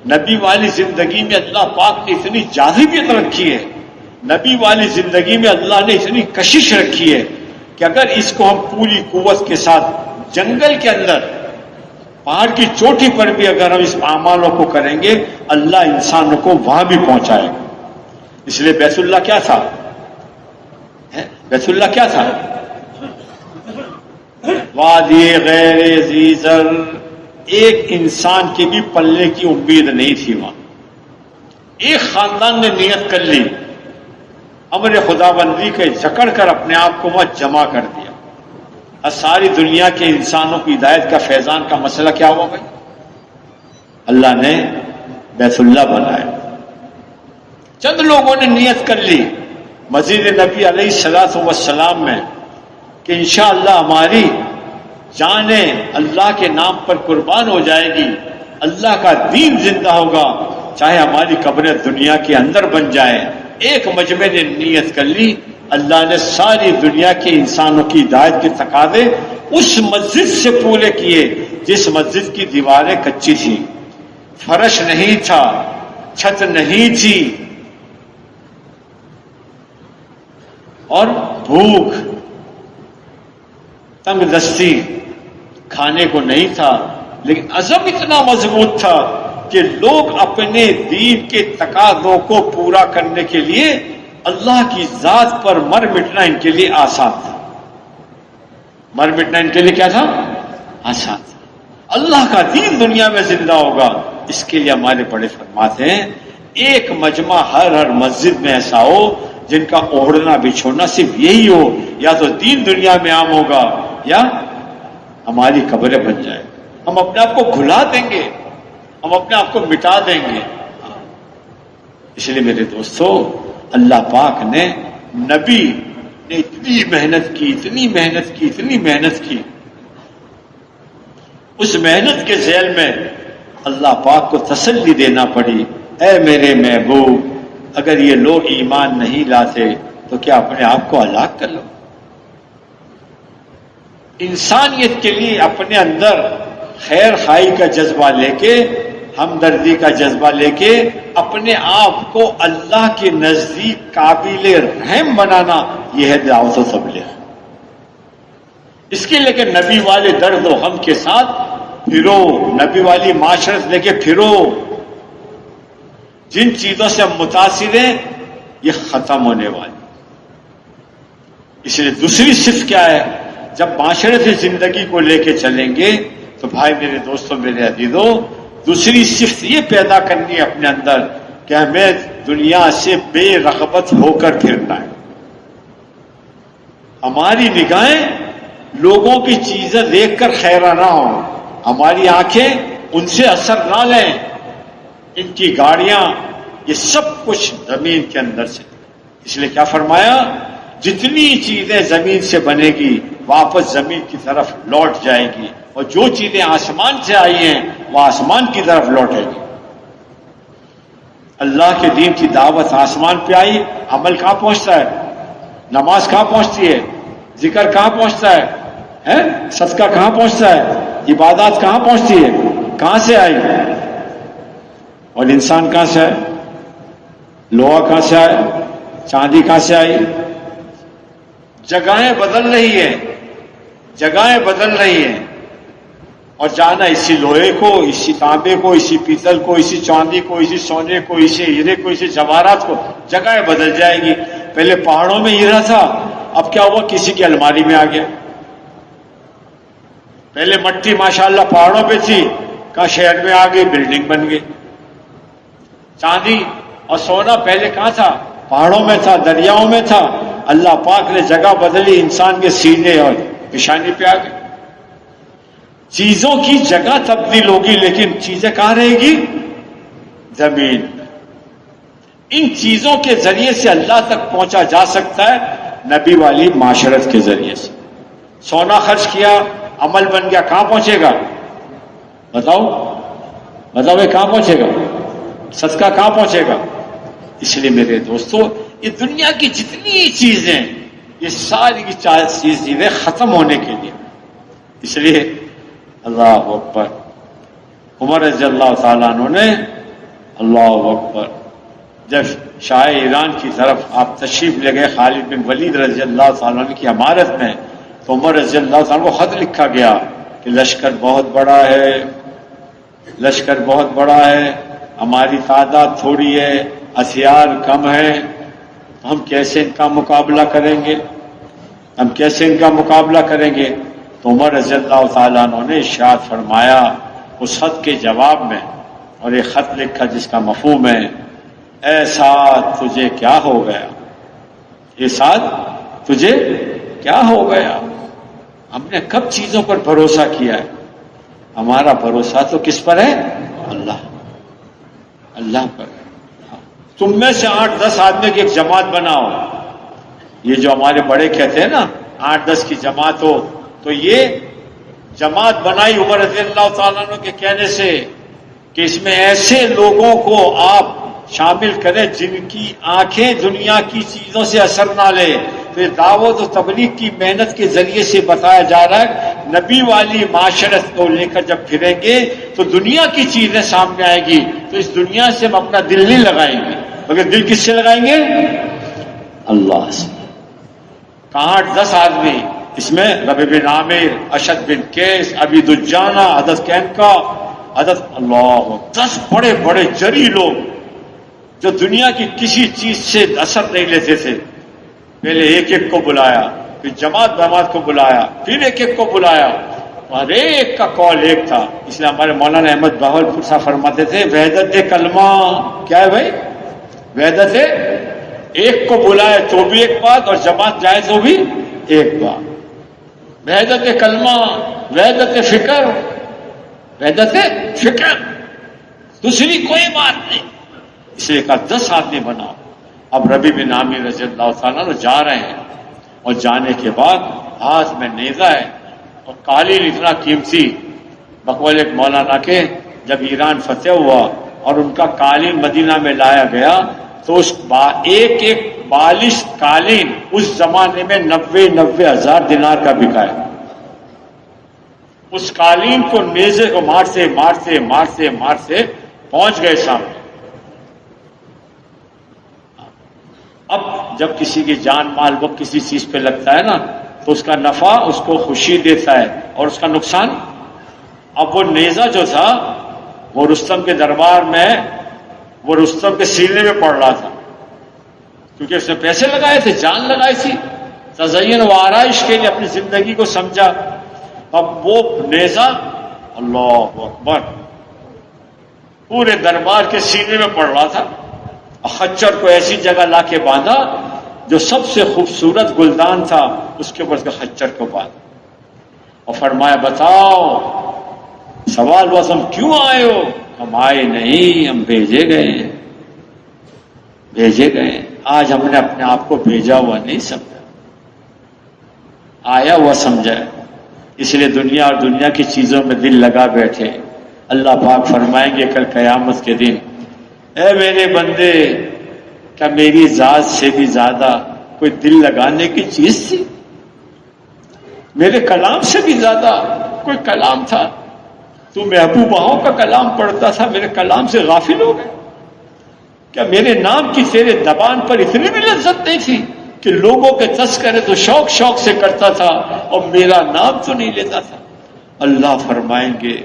نبی والی زندگی میں اللہ پاک نے اتنی جاذبیت رکھی ہے، نبی والی زندگی میں اللہ نے اتنی کشش رکھی ہے کہ اگر اس کو ہم پوری قوت کے ساتھ جنگل کے اندر، پہاڑ کی چوٹی پر بھی اگر ہم اس اعمالوں کو کریں گے، اللہ انسانوں کو وہاں بھی پہنچائے گا. اس لیے بیت اللہ کیا تھا؟ بیت اللہ کیا تھا؟ وادی غیر ذی زر، ایک انسان کے بھی پلنے کی امید نہیں تھی وہاں. ایک خاندان نے نیت کر لی، امر خدا بندی کے جکڑ کر اپنے آپ کو وہاں جمع کر دیا. اور ساری دنیا کے انسانوں کی ہدایت کا فیضان کا مسئلہ کیا ہوا بھائی؟ اللہ نے بیت اللہ بنایا. چند لوگوں نے نیت کر لی مسجد نبی علیہ الصلوۃ والسلام میں کہ انشاءاللہ ہماری جانیں اللہ کے نام پر قربان ہو جائے گی، اللہ کا دین زندہ ہوگا، چاہے ہماری قبریں دنیا کے اندر بن جائیں. ایک مجمع نے نیت کر لی، اللہ نے ساری دنیا کے انسانوں کی ہدایت کے تقاضے اس مسجد سے پورے کیے جس مسجد کی دیواریں کچی تھی، فرش نہیں تھا، چھت نہیں تھی، اور بھوک، تنگ دستی، کھانے کو نہیں تھا. لیکن عزم اتنا مضبوط تھا کہ لوگ اپنے دین کے تقاضوں کو پورا کرنے کے لیے اللہ کی ذات پر مر مٹنا ان کے لیے آسان تھا. مر مٹنا ان کے لیے کیا تھا؟ آسان تھا. اللہ کا دین دنیا میں زندہ ہوگا، اس کے لیے ہمارے بڑے فرماتے ہیں ایک مجمع ہر مسجد میں ایسا ہو جن کا اوڑھنا بچھوڑنا صرف یہی ہو، یا تو دین دنیا میں عام ہوگا یا ہماری قبریں بن جائیں، ہم اپنے آپ کو بھلا دیں گے، ہم اپنے آپ کو مٹا دیں گے۔ اس لیے میرے دوستو، اللہ پاک نے نبی نے اتنی محنت کی، اتنی محنت کی، اتنی محنت کی، اس محنت کے ذیل میں اللہ پاک کو تسلی دینا پڑی، اے میرے محبوب، اگر یہ لوگ ایمان نہیں لاتے تو کیا اپنے آپ کو ہلاک کر لو؟ انسانیت کے لیے اپنے اندر خیر خواہی کا جذبہ لے کے، ہمدردی کا جذبہ لے کے اپنے آپ کو اللہ کے نزدیک قابل رحم بنانا، یہ ہے دعوت و تبلیغ۔ اس کے لے کے نبی والے درد و غم کے ساتھ پھرو، نبی والی معاشرت لے کے پھرو۔ جن چیزوں سے ہم متاثر ہیں یہ ختم ہونے والی۔ اس لیے دوسری صفت کیا ہے؟ جب معاشرت زندگی کو لے کے چلیں گے تو بھائی میرے دوستوں، میرے عزیزوں، دوسری صفت یہ پیدا کرنی ہے اپنے اندر کہ ہمیں دنیا سے بے رغبت ہو کر پھرنا ہے۔ ہماری نگاہیں لوگوں کی چیزیں دیکھ کر خیرہ نہ ہوں، ہماری آنکھیں ان سے اثر نہ لیں۔ ان کی گاڑیاں، یہ سب کچھ زمین کے اندر سے، اس لیے کیا فرمایا؟ جتنی چیزیں زمین سے بنے گی واپس زمین کی طرف لوٹ جائے گی، اور جو چیزیں آسمان سے آئی ہیں وہ آسمان کی طرف لوٹے گی۔ اللہ کے دین کی دعوت آسمان پہ آئی، عمل کہاں پہنچتا ہے؟ نماز کہاں پہنچتی ہے؟ ذکر کہاں پہنچتا ہے؟ صدقہ کہاں پہنچتا ہے؟ عبادات کہاں پہنچتی ہے؟ کہاں سے آئی؟ اور انسان کہاں سے آئے؟ لوہا کہاں سے آئے؟ چاندی کہاں سے آئی؟ جگہیں بدل رہی ہیں، جگہیں بدل رہی ہیں، اور جانا اسی لوہے کو، اسی تانبے کو، اسی پیتل کو، اسی چاندی کو، اسی سونے کو، اسی ہیرے کو، اسی جواہرات کو، جگہیں بدل جائے گی۔ پہلے پہاڑوں میں ہیرا تھا، اب کیا ہوا؟ کسی کی الماری میں آ گیا۔ پہلے مٹی ماشاءاللہ پہاڑوں پہ تھی، کہاں شہر میں آ گئی، بلڈنگ بن گئی۔ چاندی اور سونا پہلے کہاں تھا؟ پہاڑوں میں تھا، دریاؤں میں تھا، اللہ پاک نے جگہ بدلی، انسان کے سینے اور پیشانی پہ آ گئی۔ چیزوں کی جگہ تبدیل ہوگی لیکن چیزیں کہاں رہے گی؟ زمین۔ ان چیزوں کے ذریعے سے اللہ تک پہنچا جا سکتا ہے نبی والی معاشرت کے ذریعے سے۔ سونا خرچ کیا، عمل بن گیا، کہاں پہنچے گا؟ بتاؤ یہ کہاں پہنچے گا؟ صدقہ کہاں پہنچے گا؟ اس لیے میرے دوستو، یہ دنیا کی جتنی چیزیں، یہ ساری کی چیزیں ختم ہونے کے لیے، اس لیے اللہ اکبر، عمر رضی اللہ تعالیٰ عنہ نے، اللہ اکبر، جب شاہ ایران کی طرف آپ تشریف لے گئے خالد بن ولید رضی اللہ تعالیٰ عنہ کی عمارت میں، تو عمر رضی اللہ تعالیٰ کو خط لکھا گیا کہ لشکر بہت بڑا ہے، لشکر بہت بڑا ہے، ہماری تعداد تھوڑی ہے، ہتھیار کم ہے، ہم کیسے ان کا مقابلہ کریں گے؟ ہم کیسے ان کا مقابلہ کریں گے؟ تو عمر رضی اللہ تعالیٰ عنہ نے ارشاد فرمایا اس خط کے جواب میں، اور یہ خط لکھا جس کا مفہوم ہے، اے سعد تجھے کیا ہو گیا؟ اے سعد تجھے کیا ہو گیا؟ ہم نے کب چیزوں پر بھروسہ کیا ہے؟ ہمارا بھروسہ تو کس پر ہے؟ اللہ پر۔ تم میں سے 8-10 آدمی کی ایک جماعت بناؤ، یہ جو ہمارے بڑے کہتے ہیں نا 8-10 کی جماعت ہو، تو یہ جماعت بنائی عمر رضی اللہ تعالیٰ عنہ کے کہنے سے کہ اس میں ایسے لوگوں کو آپ شامل کریں جن کی آنکھیں دنیا کی چیزوں سے اثر نہ لے۔ پھر دعوت و تبلیغ کی محنت کے ذریعے سے بتایا جا رہا ہے نبی والی معاشرت کو لے کر جب پھریں گے تو دنیا کی چیزیں سامنے آئے گی، تو اس دنیا سے ہم اپنا دل نہیں لگائیں گے، مگر دل کس سے لگائیں گے؟ اللہ سے۔ کہاں 10 آدمی، اس میں ربیع بن عامر، اشد بن قیس، ابی دجانہ، حضرت کینکا، حضرت اللہ، 10 بڑے بڑے جری لوگ جو دنیا کی کسی چیز سے اثر نہیں لیتے تھے۔ پہلے ایک ایک کو بلایا، پھر جماعت کو بلایا، پھر ایک ایک کو بلایا، ہر ایک کا قول ایک تھا. اس لیے ہمارے مولانا احمد بہاولپور صاحب فرماتے تھے وحدت کلمہ کیا ہے بھائی؟ وحدت ایک کو بلائے تو بھی ایک بات اور جماعت جائے تو بھی ایک بات. وحدت کلمہ، وحدت فکر، وحدت فکر، دوسری کوئی بات نہیں. اس لیے کہا 10 آدمی بناؤ. اب ربیع بن عامر رضی اللہ تعالیٰ جا رہے ہیں اور جانے کے بعد ہاتھ میں نیزہ ہے اور قالین اتنا قیمتی. بقول ایک مولانا کے جب ایران فتح ہوا اور ان کا قالین مدینہ میں لایا گیا تو اس ایک ایک بالش قالین اس زمانے میں 90,000 دینار کا بکا ہے. اس قالین کو نیزے کو مارتے مارتے مارتے مارتے پہنچ گئے سامنے. اب جب کسی کی جان مال وہ کسی چیز پہ لگتا ہے نا تو اس کا نفع اس کو خوشی دیتا ہے اور اس کا نقصان. اب وہ نیزہ جو تھا وہ رستم کے دربار میں وہ رستم کے سینے میں پڑ رہا تھا کیونکہ اس نے پیسے لگائے تھے، جان لگائی تھی، تزین و آرائش کے لیے اپنی زندگی کو سمجھا. اب وہ نیزہ اللہ اکبر پورے دربار کے سینے میں پڑ رہا تھا. خچر کو ایسی جگہ لا کے باندھا جو سب سے خوبصورت گلدان تھا اس کے اوپر خچر کو باندھا اور فرمایا بتاؤ سوال ہوا تم کیوں آئے ہو؟ ہم آئے نہیں، ہم بھیجے گئے ہیں. بھیجے گئے. آج ہم نے اپنے آپ کو بھیجا ہوا نہیں سمجھا، آیا ہوا سمجھا. اس لیے دنیا اور دنیا کی چیزوں میں دل لگا بیٹھے. اللہ پاک فرمائیں گے کل قیامت کے دن اے میرے بندے کیا میری ذات سے بھی زیادہ کوئی دل لگانے کی چیز تھی؟ میرے کلام سے بھی زیادہ کوئی کلام تھا؟ تو محبوباؤں کا کلام پڑھتا تھا، میرے کلام سے غافل ہو گئے. کیا میرے نام کی تیرے زبان پر اتنی بھی لذت نہیں تھی کہ لوگوں کے تذکرے تو شوق شوق سے کرتا تھا اور میرا نام تو نہیں لیتا تھا؟ اللہ فرمائیں گے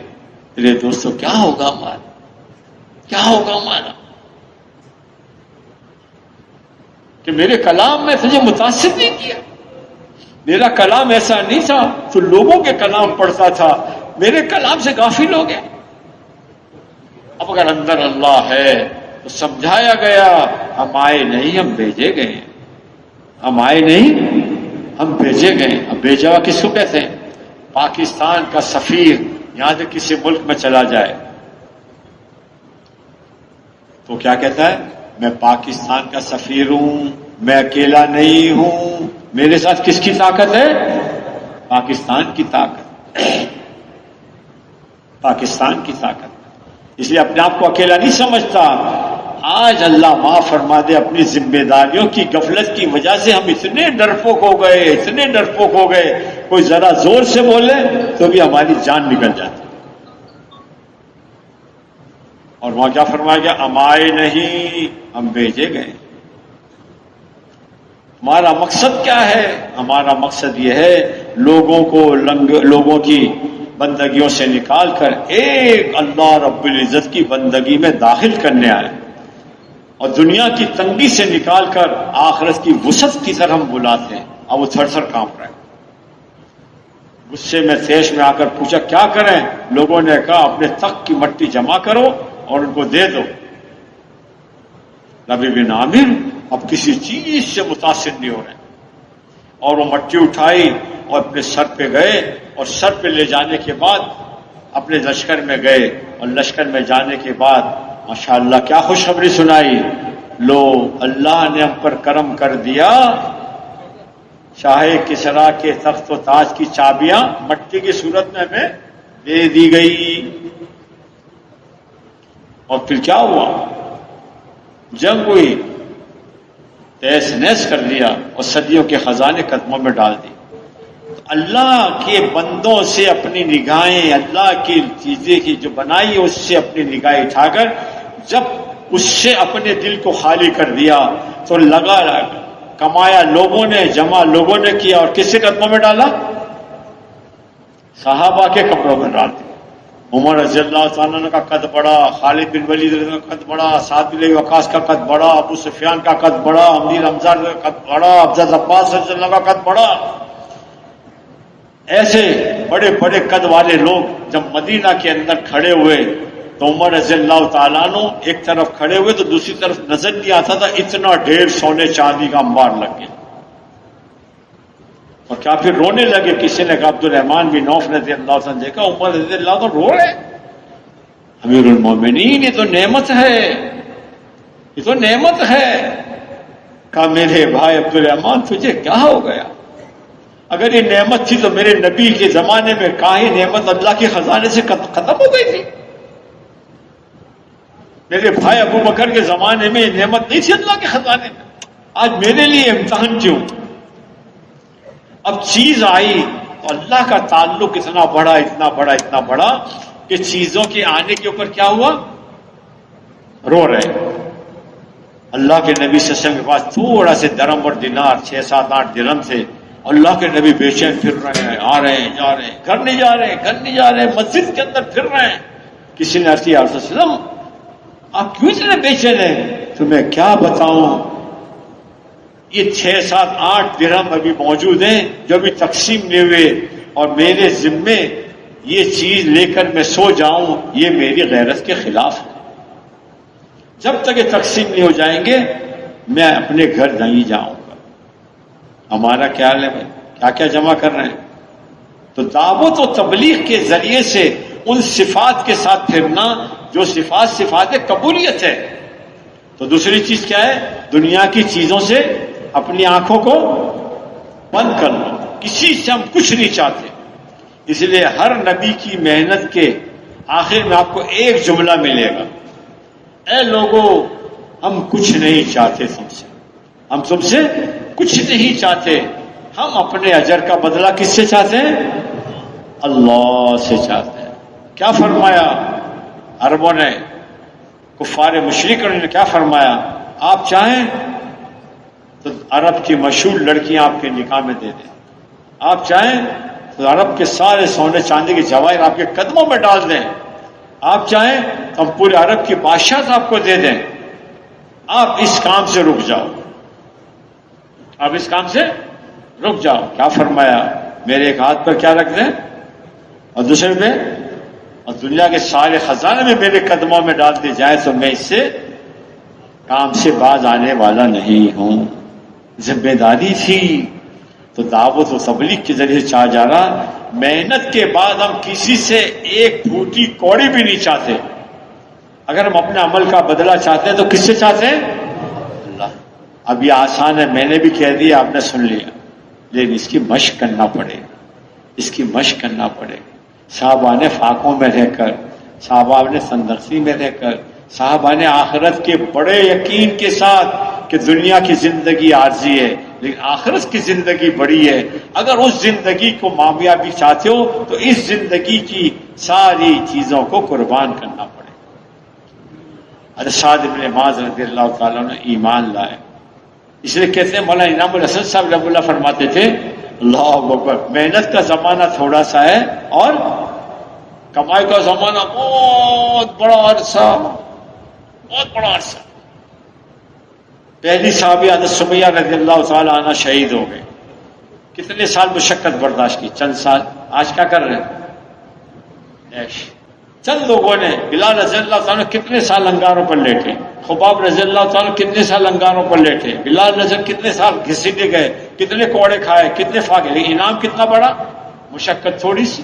میرے دوستوں کیا ہوگا ہمارا، کیا ہوگا ہمارا کہ میرے کلام میں تجھے متاثر نہیں کیا. میرا کلام ایسا نہیں تھا تو لوگوں کے کلام پڑھتا تھا، میرے کلام سے غافل ہو گیا. اب اگر اندر اللہ ہے تو سمجھایا گیا ہم آئے نہیں، ہم بھیجے گئے ہیں. ہم آئے نہیں، ہم بھیجے گئے. اب بھیجا ہوا کس کو کہتے ہیں؟ پاکستان کا سفیر یہاں سے کسی ملک میں چلا جائے تو کیا کہتا ہے؟ میں پاکستان کا سفیر ہوں، میں اکیلا نہیں ہوں، میرے ساتھ کس کی طاقت ہے؟ پاکستان کی طاقت، پاکستان کی طاقت. اس لیے اپنے آپ کو اکیلا نہیں سمجھتا. آج اللہ معاف فرما دے اپنی ذمہ داریوں کی غفلت کی وجہ سے ہم اتنے ڈرپوک ہو گئے، اتنے ڈرپوک ہو گئے، کوئی ذرا زور سے بولے تو بھی ہماری جان نکل جاتی. اور وہاں کیا فرمایا گیا؟ ہم آئے نہیں، ہم بھیجے گئے. ہمارا مقصد کیا ہے؟ ہمارا مقصد یہ ہے لوگوں کو لوگوں کی بندگیوں سے نکال کر ایک اللہ رب العزت کی بندگی میں داخل کرنے آئے اور دنیا کی تنگی سے نکال کر آخرت کی وسعت کی طرف ہم بلاتے ہیں. اب وہ تھر تھر کانپ رہے. غصے میں تیش میں آ کر پوچھا کیا کریں؟ لوگوں نے کہا اپنے تخت کی مٹی جمع کرو اور ان کو دے دو. ربیع بن عامر اب کسی چیز سے متاثر نہیں ہو رہے اور وہ مٹی اٹھائی اور اپنے سر پہ گئے اور سر پہ لے جانے کے بعد اپنے لشکر میں گئے اور لشکر میں جانے کے بعد ماشاءاللہ کیا خوشخبری سنائی. لو اللہ نے ہم پر کرم کر دیا، شاہ کسریٰ کے تخت و تاج کی چابیاں مٹی کی صورت میں ہمیں دے دی گئی. اور پھر کیا ہوا؟ جنگ ہوئی، تیس نیس کر دیا اور صدیوں کے خزانے قدموں میں ڈال دی. اللہ کے بندوں سے اپنی نگاہیں، اللہ کی چیزیں کی جو بنائی اس سے اپنی نگاہیں اٹھا کر جب اس سے اپنے دل کو خالی کر دیا تو لگا کمایا لوگوں نے، جمع لوگوں نے کیا اور کس کے قدموں میں ڈالا؟ صحابہ کے قبروں میں ڈال دیا. عمر رضی اللہ تعالیٰ کا قد بڑا، خالد بن ولید کا قد بڑا، سعد بن وقاص کا قد بڑا، ابو سفیان کا قد بڑا، امیر حمزہ کا قد بڑا، افضل عباس رضی اللہ کا قد بڑا. ایسے بڑے بڑے قد والے لوگ جب مدینہ کے اندر کھڑے ہوئے تو عمر رضی اللہ تعالیٰ عنہ ایک طرف کھڑے ہوئے تو دوسری طرف نظر نہیں آتا تھا، اتنا ڈھیر سونے چاندی کا انبار لگ گیا، اور کیا پھر رونے لگے۔ کسی نے کہا عبد الرحمن بن عوف رضی اللہ عنہ دیکھا عمر رضی اللہ عنہ رو رہے، امیر المومنین یہ تو نعمت ہے، یہ تو نعمت ہے۔ کہا میرے بھائی عبد الرحمن تجھے کیا ہو گیا؟ اگر یہ نعمت تھی تو میرے نبی کے زمانے میں کہاں یہ نعمت اللہ کے خزانے سے ختم ہو گئی تھی؟ میرے بھائی ابو بکر کے زمانے میں یہ نعمت نہیں تھی اللہ کے خزانے میں، آج میرے لیے امتحان کیوں؟ اب چیز آئی تو اللہ کا تعلق اتنا بڑا اتنا بڑا اتنا بڑا کہ چیزوں کے آنے کے اوپر کیا ہوا؟ رو رہے۔ اللہ کے نبی صلی اللہ علیہ وسلم کے پاس تھوڑا سے درم اور دینار 6 7 8 درم تھے، اللہ کے نبی بے چین پھر رہے ہیں، آ رہے ہیں جا رہے ہیں، گھر نہیں جا رہے ہیں، گھر نہیں جا رہے ہیں، مسجد کے اندر پھر رہے ہیں۔ کسی نے عرض کیا رسول اللہ علیہ وسلم آپ کیوں اتنے بے چین ہیں؟ تمہیں کیا بتاؤں، یہ 6 7 8 درہم ابھی موجود ہیں جو ابھی تقسیم نہیں ہوئے، اور میرے ذمے یہ چیز لے کر میں سو جاؤں یہ میری غیرت کے خلاف ہے۔ جب تک یہ تقسیم نہیں ہو جائیں گے میں اپنے گھر نہیں جاؤں گا۔ ہمارا کیا ہے بھائی، کیا کیا جمع کر رہے ہیں؟ تو دعوت و تبلیغ کے ذریعے سے ان صفات کے ساتھ پھرنا جو صفات قبولیت ہے۔ تو دوسری چیز کیا ہے؟ دنیا کی چیزوں سے اپنی آنکھوں کو بند کر لو، کسی سے ہم کچھ نہیں چاہتے۔ اس لیے ہر نبی کی محنت کے آخر میں آپ کو ایک جملہ ملے گا، اے لوگوں ہم کچھ نہیں چاہتے تم سے، ہم تم سے کچھ نہیں چاہتے، ہم اپنے اجر کا بدلہ کس سے چاہتے ہیں؟ اللہ سے چاہتے ہیں۔ کیا فرمایا عربوں نے، کفار مشرکوں نے کیا فرمایا؟ آپ چاہیں تو عرب کی مشہور لڑکیاں آپ کے نکاح میں دے دیں، آپ چاہیں تو عرب کے سارے سونے چاندی کے جواہر آپ کے قدموں میں ڈال دیں، آپ چاہیں تو ہم پورے عرب کی بادشاہت آپ کو دے دیں، آپ اس کام سے رک جاؤ، آپ اس کام سے رک جاؤ۔ کیا فرمایا؟ میرے ایک ہاتھ پر کیا رکھ دیں اور دوسرے پہ، اور دنیا کے سارے خزانے میں میرے قدموں میں ڈال دی جائے تو میں اس سے کام سے باز آنے والا نہیں ہوں۔ ذمہ داری تھی تو دعوت و تبلیغ کے ذریعے چاہ جا رہا۔ محنت کے بعد ہم کسی سے ایک پھوٹی کوڑی بھی نہیں چاہتے۔ اگر ہم اپنے عمل کا بدلہ چاہتے ہیں تو کس سے چاہتے ہیں؟ اللہ۔ اب یہ آسان ہے، میں نے بھی کہہ دیا آپ نے سن لیا، لیکن اس کی مشق کرنا پڑے، اس کی مشق کرنا پڑے۔ صحابہ نے فاقوں میں رہ کر، صحابہ نے سندرسی میں رہ کر، صحابہ نے آخرت کے بڑے یقین کے ساتھ کہ دنیا کی زندگی عارضی ہے لیکن آخرت کی زندگی بڑی ہے، اگر اس زندگی کو کامیابی چاہتے ہو تو اس زندگی کی ساری چیزوں کو قربان کرنا پڑے۔ حضرت سعد بن معاذ رضی اللہ تعالیٰ نے ایمان لائے، اس لیے کہتے ہیں مولانا انعام الحسن صاحب رحمۃ اللہ فرماتے تھے اللہ اکبر، محنت کا زمانہ تھوڑا سا ہے اور کمائی کا زمانہ بہت بڑا عرصہ، بہت بڑا عرصہ۔ پہلی صحابی حضرت سمیہ رضی اللہ تعالی عنہ شہید ہو گئے، کتنے سال مشقت برداشت کی؟ چند سال۔ آج کیا کر رہے ہیں؟ عیش۔ چند لوگوں نے، بلال رضی اللہ تعالیٰ کتنے سال انگاروں پر لیٹے، خباب رضی اللہ تعالیٰ کتنے سال انگاروں پر لیٹے، بلال رضی کتنے سال گھسیٹے گئے، کتنے کوڑے کھائے، کتنے فاقے، لیکن انعام کتنا بڑا؟ مشقت تھوڑی سی،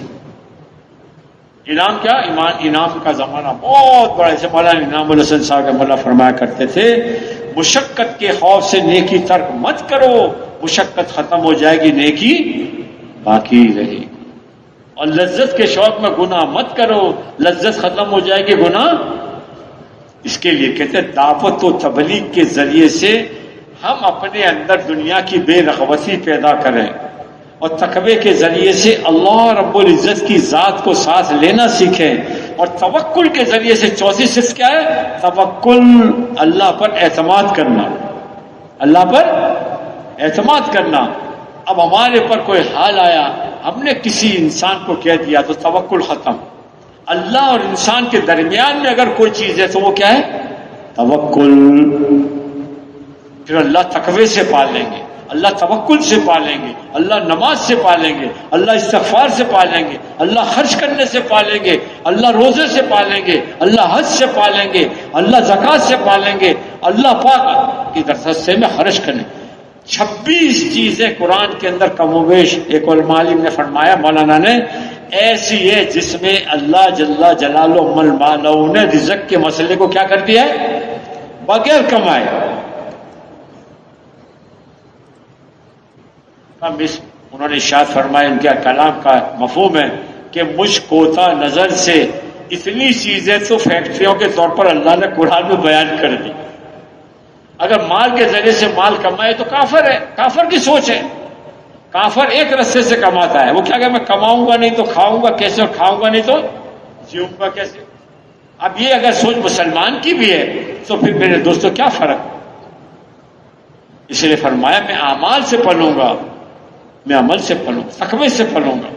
انعام کیا؟ انعام کا زمانہ بہت بڑا۔ جیسے مولانا انعام الحسن صاحب رحمۃ اللہ فرمایا کرتے تھے مشقت کے خوف سے نیکی ترک مت کرو، مشقت ختم ہو جائے گی نیکی باقی رہے گی، اور لذت کے شوق میں گناہ مت کرو، لذت ختم ہو جائے گی گناہ۔ اس کے لیے کہتے ہیں دعوت و تبلیغ کے ذریعے سے ہم اپنے اندر دنیا کی بے رغبتی پیدا کریں اور تقوی کے ذریعے سے اللہ رب العزت کی ذات کو ساتھ لینا سیکھیں، اور توکل کے ذریعے سے چوتھی صفت کیا ہے؟ توکل، اللہ پر اعتماد کرنا، اللہ پر اعتماد کرنا۔ اب ہمارے پر کوئی حال آیا، ہم نے کسی انسان کو کہہ دیا تو توکل ختم۔ اللہ اور انسان کے درمیان میں اگر کوئی چیز ہے تو وہ کیا ہے؟ توکل۔ پھر اللہ تقوی سے پال لیں گے، اللہ توکل سے پالیں گے، اللہ نماز سے پالیں گے، اللہ استغفار سے پالیں گے، اللہ خرچ کرنے سے پالیں گے، اللہ روزے سے پالیں گے، اللہ حج سے پالیں گے، اللہ زکوٰۃ سے پالیں گے، اللہ پاک کی راستے میں خرچ کریں گے۔ 26 چیزیں قرآن کے اندر کم و بیش ایک علماء نے فرمایا، مولانا نے، ایسی ہے جس میں اللہ جل جلالہ المالہ نے رزق کے مسئلے کو کیا کر دیا ہے؟ بغیر کمائے۔ انہوں نے ارشاد فرمایا، ان کے کلام کا مفہوم ہے کہ مجھ کوتا نظر سے اتنی چیزیں تو فیکٹریوں کے طور پر اللہ نے قرآن میں بیان کر دی۔ اگر مال کے ذریعے سے مال کمائے تو کافر ہے، کافر کی سوچ ہے۔ کافر ایک رستے سے کماتا ہے، وہ کیا کہ میں کماؤں گا نہیں تو کھاؤں گا کیسے، اور کھاؤں گا نہیں تو جیوں گا کیسے۔ اب یہ اگر سوچ مسلمان کی بھی ہے تو پھر میرے دوستوں کیا فرق؟ اس لیے فرمایا میں اعمال سے پلوں گا، میں عمل سے پلوں گا، تقوی سے پلوں گا۔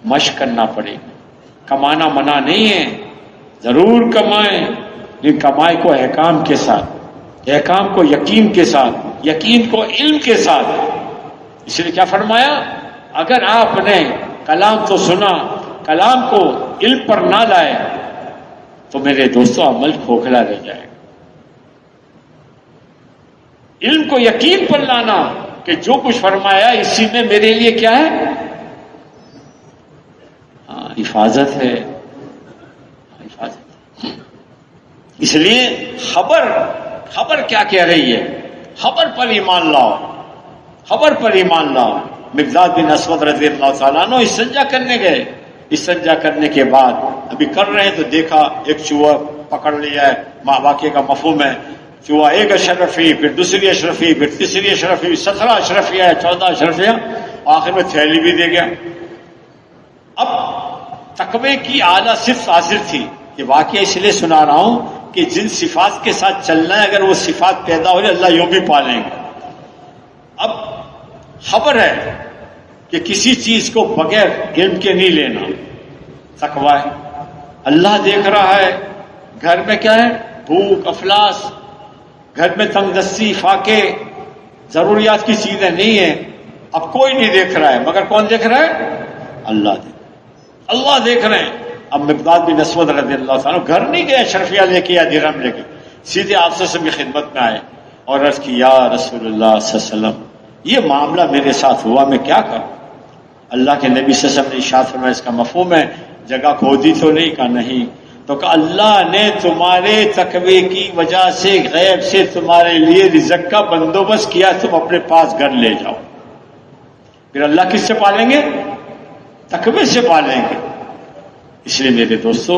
مشق کرنا پڑے گا، کمانا منع نہیں ہے، ضرور کمائیں، لیکن کمائی کو احکام کے ساتھ، احکام کو یقین کے ساتھ، یقین کو علم کے ساتھ۔ اس لیے کیا فرمایا، اگر آپ نے کلام تو سنا، کلام کو علم پر نہ لائے تو میرے دوستوں عمل کھوکھلا رہ جائے گا۔ علم کو یقین پر لانا کہ جو کچھ فرمایا اسی میں میرے لیے کیا ہے، حفاظت ہے، حفاظت۔ اس لیے خبر کیا کہہ رہی ہے، خبر پر ایمان لاؤ، خبر پر ایمان لاؤ۔ مقداد بن اسود رضی اللہ تعالیٰ عنہ استنجا کرنے گئے، استنجا کرنے کے بعد ابھی کر رہے ہیں تو دیکھا ایک چوہا پکڑ لیا ہے، واقعے کا مفہوم ہے، چوہا ایک اشرفی، پھر دوسری اشرفی، پھر تیسری اشرفی، 17 اشرفیہ ہے، 14 اشرفیہ، آخر میں تھیلی بھی دے گیا۔ اب تقوی کی اعلیٰ صفت حاصل تھی۔ یہ واقعہ اس لیے سنا رہا ہوں کہ جن صفات کے ساتھ چلنا ہے اگر وہ صفات پیدا ہو جائے اللہ یوں بھی پالیں گے۔ اب خبر ہے کہ کسی چیز کو بغیر علم کے نہیں لینا، تقوی ہے۔ اللہ دیکھ رہا ہے، گھر میں کیا ہے، بھوک افلاس، گھر میں تنگ دستی، فاقے، ضروریات کی چیزیں نہیں ہیں، اب کوئی نہیں دیکھ رہا ہے، مگر کون دیکھ رہا ہے؟ اللہ دیکھ رہے ہیں۔ اب مقداد بن اسود رضی اللہ تعالیٰ گھر نہیں گئے اشرفیہ لے کے یا درہم لے کے، سیدھے آپ سے کی خدمت میں آئے اور عرض کی، یا رسول اللہ صلی اللہ علیہ وسلم یہ معاملہ میرے ساتھ ہوا، میں کیا کروں؟ اللہ کے نبی صلی اللہ علیہ وسلم نے ارشاد فرمایا، اس کا مفہوم ہے جگہ کھودی تو نہیں؟ کہا نہیں۔ تو کہ اللہ نے تمہارے تقوی کی وجہ سے غیب سے تمہارے لیے رزق کا بندوبست کیا، تم اپنے پاس گھر لے جاؤ۔ پھر اللہ کس سے پالیں گے؟ تقوی سے پالیں گے۔ اس لیے میرے دوستو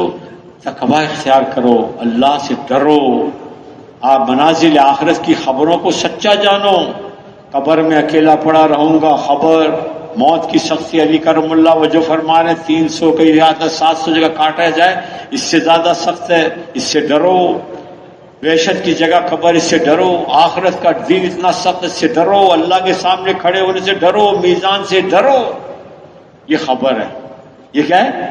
تقوی اختیار کرو، اللہ سے ڈرو، آپ منازل آخرت کی خبروں کو سچا جانو۔ قبر میں اکیلا پڑا رہوں گا، خبر موت کی سختی، علی کرم اللہ وجہ فرما رہے 300 کئی رات 700 جگہ کاٹا جائے، اس سے زیادہ سخت ہے، اس سے ڈرو۔ وحشت کی جگہ قبر، اس سے ڈرو۔ آخرت کا دین اتنا سخت، اس سے ڈرو۔ اللہ کے سامنے کھڑے ہونے سے ڈرو، میزان سے ڈرو۔ یہ خبر ہے۔ یہ کیا ہے؟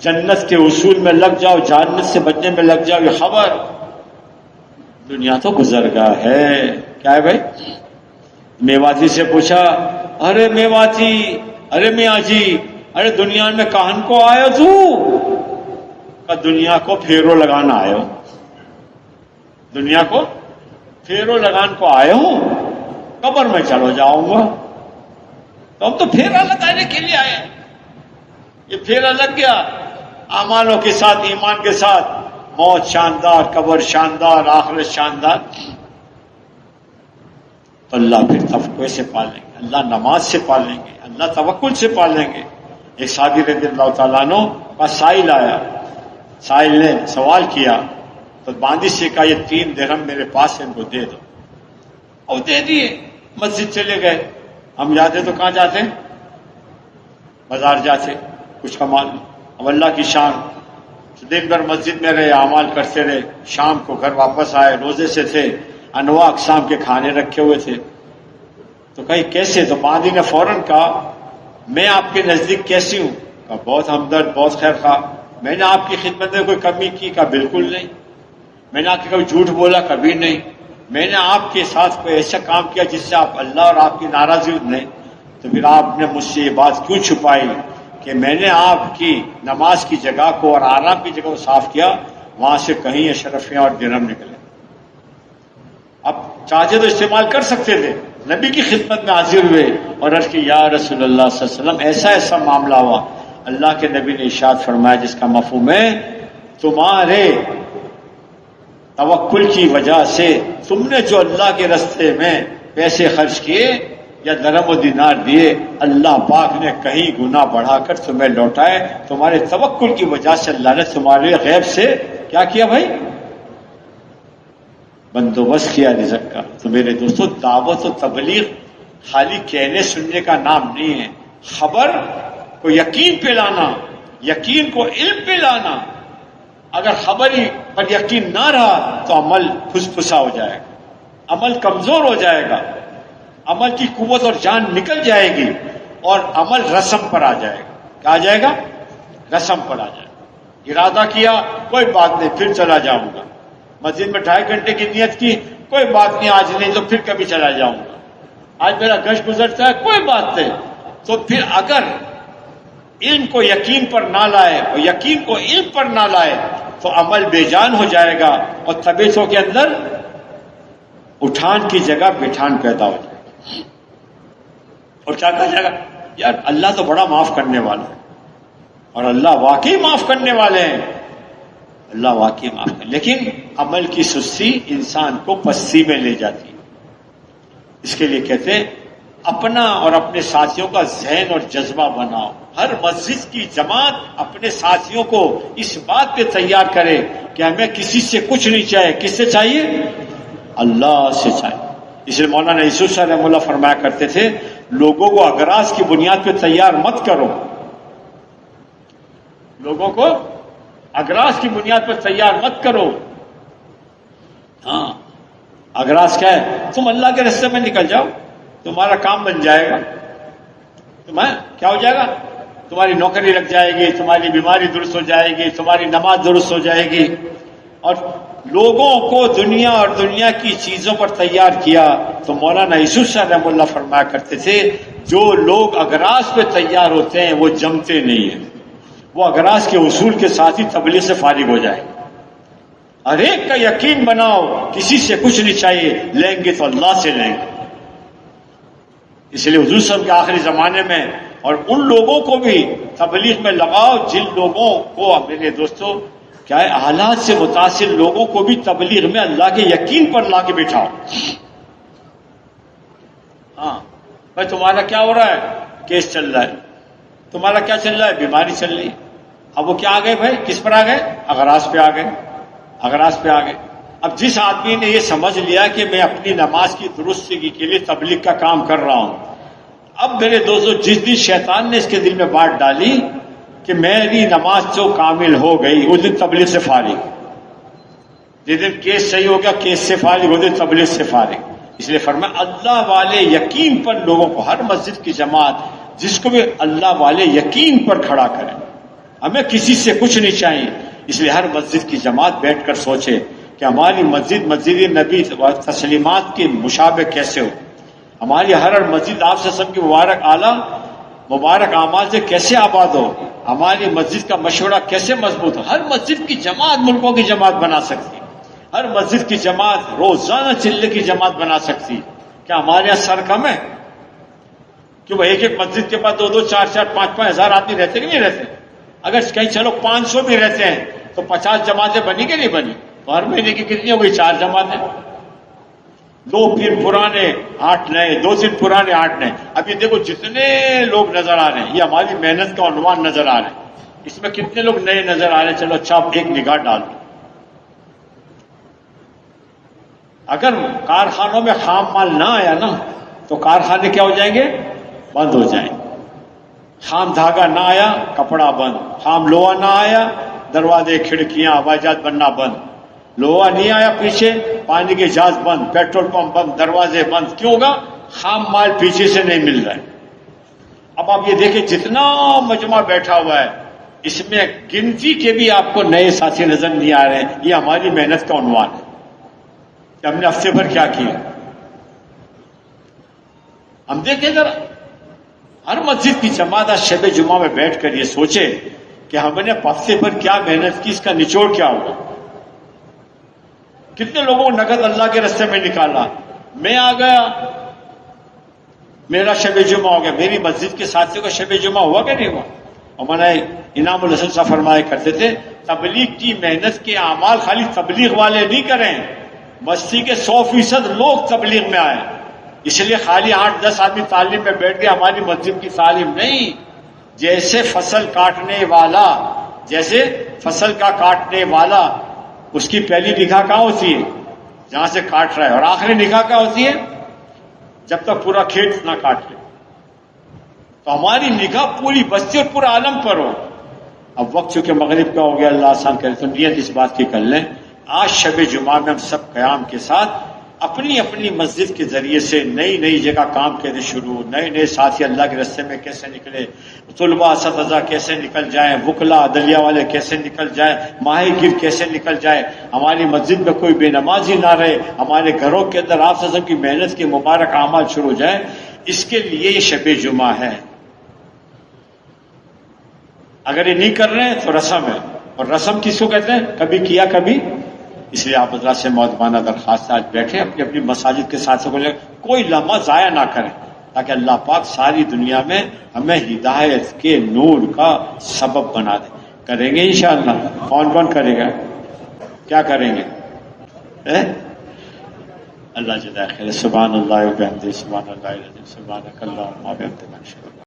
جنت کے اصول میں لگ جاؤ، جہنم سے بچنے میں لگ جاؤ، یہ خبر۔ دنیا تو گزرگاہ ہے۔ کیا ہے بھائی؟ میواتی سے پوچھا، ارے میواتی، ارے میاں جی، ارے دنیا میں کہاں کو آئے تو؟ کہ دنیا کو پھیرو لگانا آئے ہو، دنیا کو پھیرو لگان کو آئے ہوں، قبر میں چلو جاؤں گا۔ تو ہم تو پھیرا لگانے کے لیے آئے، یہ پھیرا لگ گیا اعمالوں کے ساتھ، ایمان کے ساتھ، موت شاندار، قبر شاندار، آخرت شاندار۔ تو اللہ پھر تقوی سے پالیں گے، اللہ نماز سے پالیں گے، اللہ توکل سے پالیں گے۔ ایک صحابی رضی اللہ تعالیٰ عنہ کا سائل آیا، سائل نے سوال کیا تو باندی سے کہا، یہ 3 درہم میرے پاس ہے، ان کو دے دو۔ اور دے دیے، مسجد چلے گئے۔ ہم جاتے تو کہاں جاتے؟ بازار جاتے کچھ کما لیں۔ اب اللہ کی شان، دن بھر مسجد میں رہے، اعمال کرتے رہے، شام کو گھر واپس آئے، روزے سے تھے، انواع اقسام کے کھانے رکھے ہوئے تھے۔ تو کہیں کیسے؟ تو باندی نے فوراً کہا، میں آپ کے نزدیک کیسی ہوں؟ کہا بہت ہمدرد، بہت خیر خواہ۔ میں نے آپ کی خدمت میں کوئی کمی کی؟ کہا بالکل نہیں۔ میں نے آپ کے کبھی جھوٹ بولا؟ کبھی نہیں۔ میں نے آپ کے ساتھ کوئی ایسا کام کیا جس سے آپ اللہ اور آپ کی ناراضی نہیں، تو پھر آپ نے مجھ سے یہ بات کیوں چھپائی کہ میں نے آپ کی نماز کی جگہ کو اور آرام کی جگہ کو صاف کیا، وہاں سے کہیں اشرفیاں اور درہم نکلے۔ اب چاہتے تو استعمال کر سکتے تھے، نبی کی خدمت میں حاضر ہوئے اور عرض کی یا رسول اللہ صلی اللہ علیہ وسلم ایسا ایسا معاملہ ہوا۔ اللہ کے نبی نے ارشاد فرمایا جس کا مفہوم ہے تمہارے توکل کی وجہ سے تم نے جو اللہ کے راستے میں پیسے خرچ کیے یا درہم و دینار دیے، اللہ پاک نے کہیں گنا بڑھا کر تمہیں لوٹائے۔ تمہارے توکل کی وجہ سے اللہ نے تمہارے غیب سے کیا کیا بھائی؟ بندوبست کیا رزق کا۔ تو میرے دوستو، دعوت و تبلیغ خالی کہنے سننے کا نام نہیں ہے، خبر کو یقین پہ لانا، یقین کو علم پہ لانا۔ اگر خبر ہی پر یقین نہ رہا تو عمل پھسپھسا ہو جائے گا، عمل کمزور ہو جائے گا، عمل کی قوت اور جان نکل جائے گی اور عمل رسم پر آ جائے گا۔ کیا آ جائے گا؟ رسم پر آ جائے گا۔ ارادہ کیا کوئی بات نہیں پھر چلا جاؤں گا، مسجد میں 2.5 گھنٹے کی نیت کی کوئی بات نہیں آج نہیں تو پھر کبھی چلا جاؤں گا، آج میرا گشت گزرتا ہے کوئی بات نہیں، تو پھر اگر علم کو یقین پر نہ لائے اور یقین کو علم پر نہ لائے تو عمل بے جان ہو جائے گا اور طبیعتوں کے اندر اٹھان کی جگہ بٹھان پیدا ہو جائے گا۔ اور کیا کہا جائے گا؟ یار اللہ تو بڑا معاف کرنے والا ہے، اور اللہ واقعی معاف کرنے والے ہیں، اللہ واقعی معاف کرے، لیکن عمل کی سستی انسان کو پستی میں لے جاتی ہے۔ اس کے لیے کہتے ہیں اپنا اور اپنے ساتھیوں کا ذہن اور جذبہ بناؤ۔ ہر مسجد کی جماعت اپنے ساتھیوں کو اس بات پہ تیار کرے کہ ہمیں کسی سے کچھ نہیں چاہیے، کس سے چاہیے؟ اللہ سے چاہیے۔ اس لیے مولانا یوسف صاحب رحمہ اللہ فرمایا کرتے تھے لوگوں کو اغراض کی بنیاد پہ تیار مت کرو، لوگوں کو اغراض کی بنیاد پر تیار مت کرو۔ ہاں اغراض کیا ہے؟ تم اللہ کے راستے میں نکل جاؤ، تمہارا کام بن جائے گا، تمہیں کیا ہو جائے گا؟ تمہاری نوکری لگ جائے گی، تمہاری بیماری درست ہو جائے گی، تمہاری نماز درست ہو جائے گی۔ اور لوگوں کو دنیا اور دنیا کی چیزوں پر تیار کیا تو مولانا یوسف صاحب رحمہ اللہ فرمایا کرتے تھے جو لوگ اغراض پہ تیار ہوتے ہیں وہ جمتے نہیں ہیں، وہ اغراض کے اصول کے ساتھ ہی تبلیغ سے فارغ ہو جائے۔ ہر ایک کا یقین بناؤ کسی سے کچھ نہیں چاہیے، لیں گے تو اللہ سے لیں گے۔ اس لیے حضور صلی اللہ علیہ وسلم کے آخری زمانے میں اور ان لوگوں کو بھی تبلیغ میں لگاؤ جن لوگوں کو، میرے دوستو کیا ہے، حالات سے متاثر لوگوں کو بھی تبلیغ میں اللہ کے یقین پر لا کے بٹھاؤ۔ ہاں بھائی تمہارا کیا ہو رہا ہے؟ کیس چل رہا ہے۔ تمہارا کیا چل رہا ہے؟ بیماری چل رہی ہے۔ اب وہ کیا آ گئے بھائی؟ کس پر آ گئے؟ اغراض پہ آ گئے، اغراض پہ آ گئے۔ اب جس آدمی نے یہ سمجھ لیا کہ میں اپنی نماز کی درستگی کے لیے تبلیغ کا کام کر رہا ہوں، اب میرے دوستو جس دن شیطان نے اس کے دل میں بات ڈالی کہ میری نماز جو کامل ہو گئی اس دن تبلیغ سے فارغ، جس دن کیس صحیح ہو گیا کیس سے فارغ، اس دن تبلیغ سے فارغ۔ اس لیے فرمایا اللہ والے یقین پر لوگوں کو، ہر مسجد کی جماعت جس کو بھی اللہ والے یقین پر کھڑا کریں، ہمیں کسی سے کچھ نہیں چاہیے۔ اس لیے ہر مسجد کی جماعت بیٹھ کر سوچے کہ ہماری مسجد نبی تسلیمات کے مشابہ کیسے ہو، ہماری ہر مسجد آپ سے سب کی مبارک اعلیٰ مبارک اعمال سے کیسے آباد ہو، ہماری مسجد کا مشورہ کیسے مضبوط ہو۔ ہر مسجد کی جماعت ملکوں کی جماعت بنا سکتی، ہر مسجد کی جماعت روزانہ چلنے کی جماعت بنا سکتی۔ کیا ہمارے یہاں سر کم ہے؟ کیوں ایک ایک مسجد کے پاس 2-2 4-4 5-5 ہزار آدمی رہتے کہ نہیں رہتے؟ اگر کہیں چلو 500 بھی رہتے ہیں تو 50 جماعتیں بنی کہ نہیں بنی؟ تو ہر مہینے کی کتنی ہو گئی؟ 4 جماعتیں، 2 پھر پرانے 8 نئے، 2 دن پرانے 8 نئے۔ اب یہ دیکھو جتنے لوگ نظر آ رہے ہیں یہ ہماری محنت کا عنوان نظر آ رہے ہیں، اس میں کتنے لوگ نئے نظر آ رہے ہیں؟ چلو اچھا ایک نگاہ ڈال دو۔ اگر کارخانوں میں خام مال نہ آیا نا تو کارخانے کیا ہو جائیں گے؟ بند ہو جائیں گے۔ خام دھاگا نہ آیا کپڑا بند، خام لوہا نہ آیا دروازے کھڑکیاں ہوائی جہاز بننا بند، لوہا نہیں آیا پیچھے پانی کے جہاز بند، پیٹرول پمپ بند، دروازے بند۔ کیوں ہوگا؟ خام مال پیچھے سے نہیں مل رہا ہے۔ اب آپ یہ دیکھیں جتنا مجمع بیٹھا ہوا ہے اس میں گنتی کے بھی آپ کو نئے ساتھی نظر نہیں آ رہے ہیں، یہ ہماری محنت کا عنوان ہے۔ کہ ہم نے ہفتے بھر کیا کیا. ہم دیکھیں ذرا ہر مسجد کی جماعت آج شب جمعہ میں بیٹھ کر یہ سوچے کہ ہم نے ہفتے بھر کیا محنت کی، اس کا نچوڑ کیا ہوگا. کتنے لوگوں کو نقد اللہ کے راستے میں نکالا. میں آ گیا، میرا شب جمعہ ہو گیا، میری مسجد کے ساتھیوں کا شب جمعہ ہوا کہ نہیں ہوا. اور مولانا انعام الحسن صاحب فرمایا کرتے تھے تبلیغ کی محنت کے اعمال خالی تبلیغ والے نہیں کریں، مسجد کے 100% لوگ تبلیغ میں آئے. اس لیے خالی 8-10 آدمی تعلیم میں بیٹھ گئے ہماری مسجد کی تعلیم نہیں. جیسے فصل کاٹنے والا، جیسے فصل کا کاٹنے والا، اس کی پہلی نگاہ کہاں ہوتی ہے؟ جہاں سے کاٹ رہا ہے. اور آخری نگاہ کہاں ہوتی ہے؟ جب تک پورا کھیت نہ کاٹ لے. تو ہماری نگاہ پوری بستی اور پورا عالم پر ہو. اب وقت چونکہ مغرب کا ہو گیا، اللہ آسان کرے تو نیت اس بات کی کر لیں. آج شب جمعہ میں ہم سب قیام کے ساتھ اپنی اپنی مسجد کے ذریعے سے نئی نئی جگہ کام کیسے شروع، نئے نئے ساتھی اللہ کے راستے میں کیسے نکلے، طلباء اساتذہ کیسے نکل جائیں، وکلاء عدلیہ والے کیسے نکل جائیں، ماہی گیر کیسے نکل جائے، ہماری مسجد میں کوئی بے نمازی نہ رہے، ہمارے گھروں کے اندر آپ وسلم کی محنت کے مبارک اعمال شروع ہو جائیں. اس کے لیے یہ شب جمعہ ہے. اگر یہ نہیں کر رہے ہیں تو رسم ہے. اور رسم کس کو کہتے ہیں؟ کبھی کیا کبھی. اس لیے آپ حضرات سے مؤدبانہ درخواست آج بیٹھے اپنی اپنی مساجد کے ساتھ کوئی لمحہ ضائع نہ کریں، تاکہ اللہ پاک ساری دنیا میں ہمیں ہدایت کے نور کا سبب بنا دے. کریں گے انشاءاللہ؟ کون کون کرے گا؟ کیا کریں گے؟ اللہ جزائے خیر. سبحان اللہ و بحمدہ، سبحان اللہ العظیم، سبحانک اللہم و بحمدک.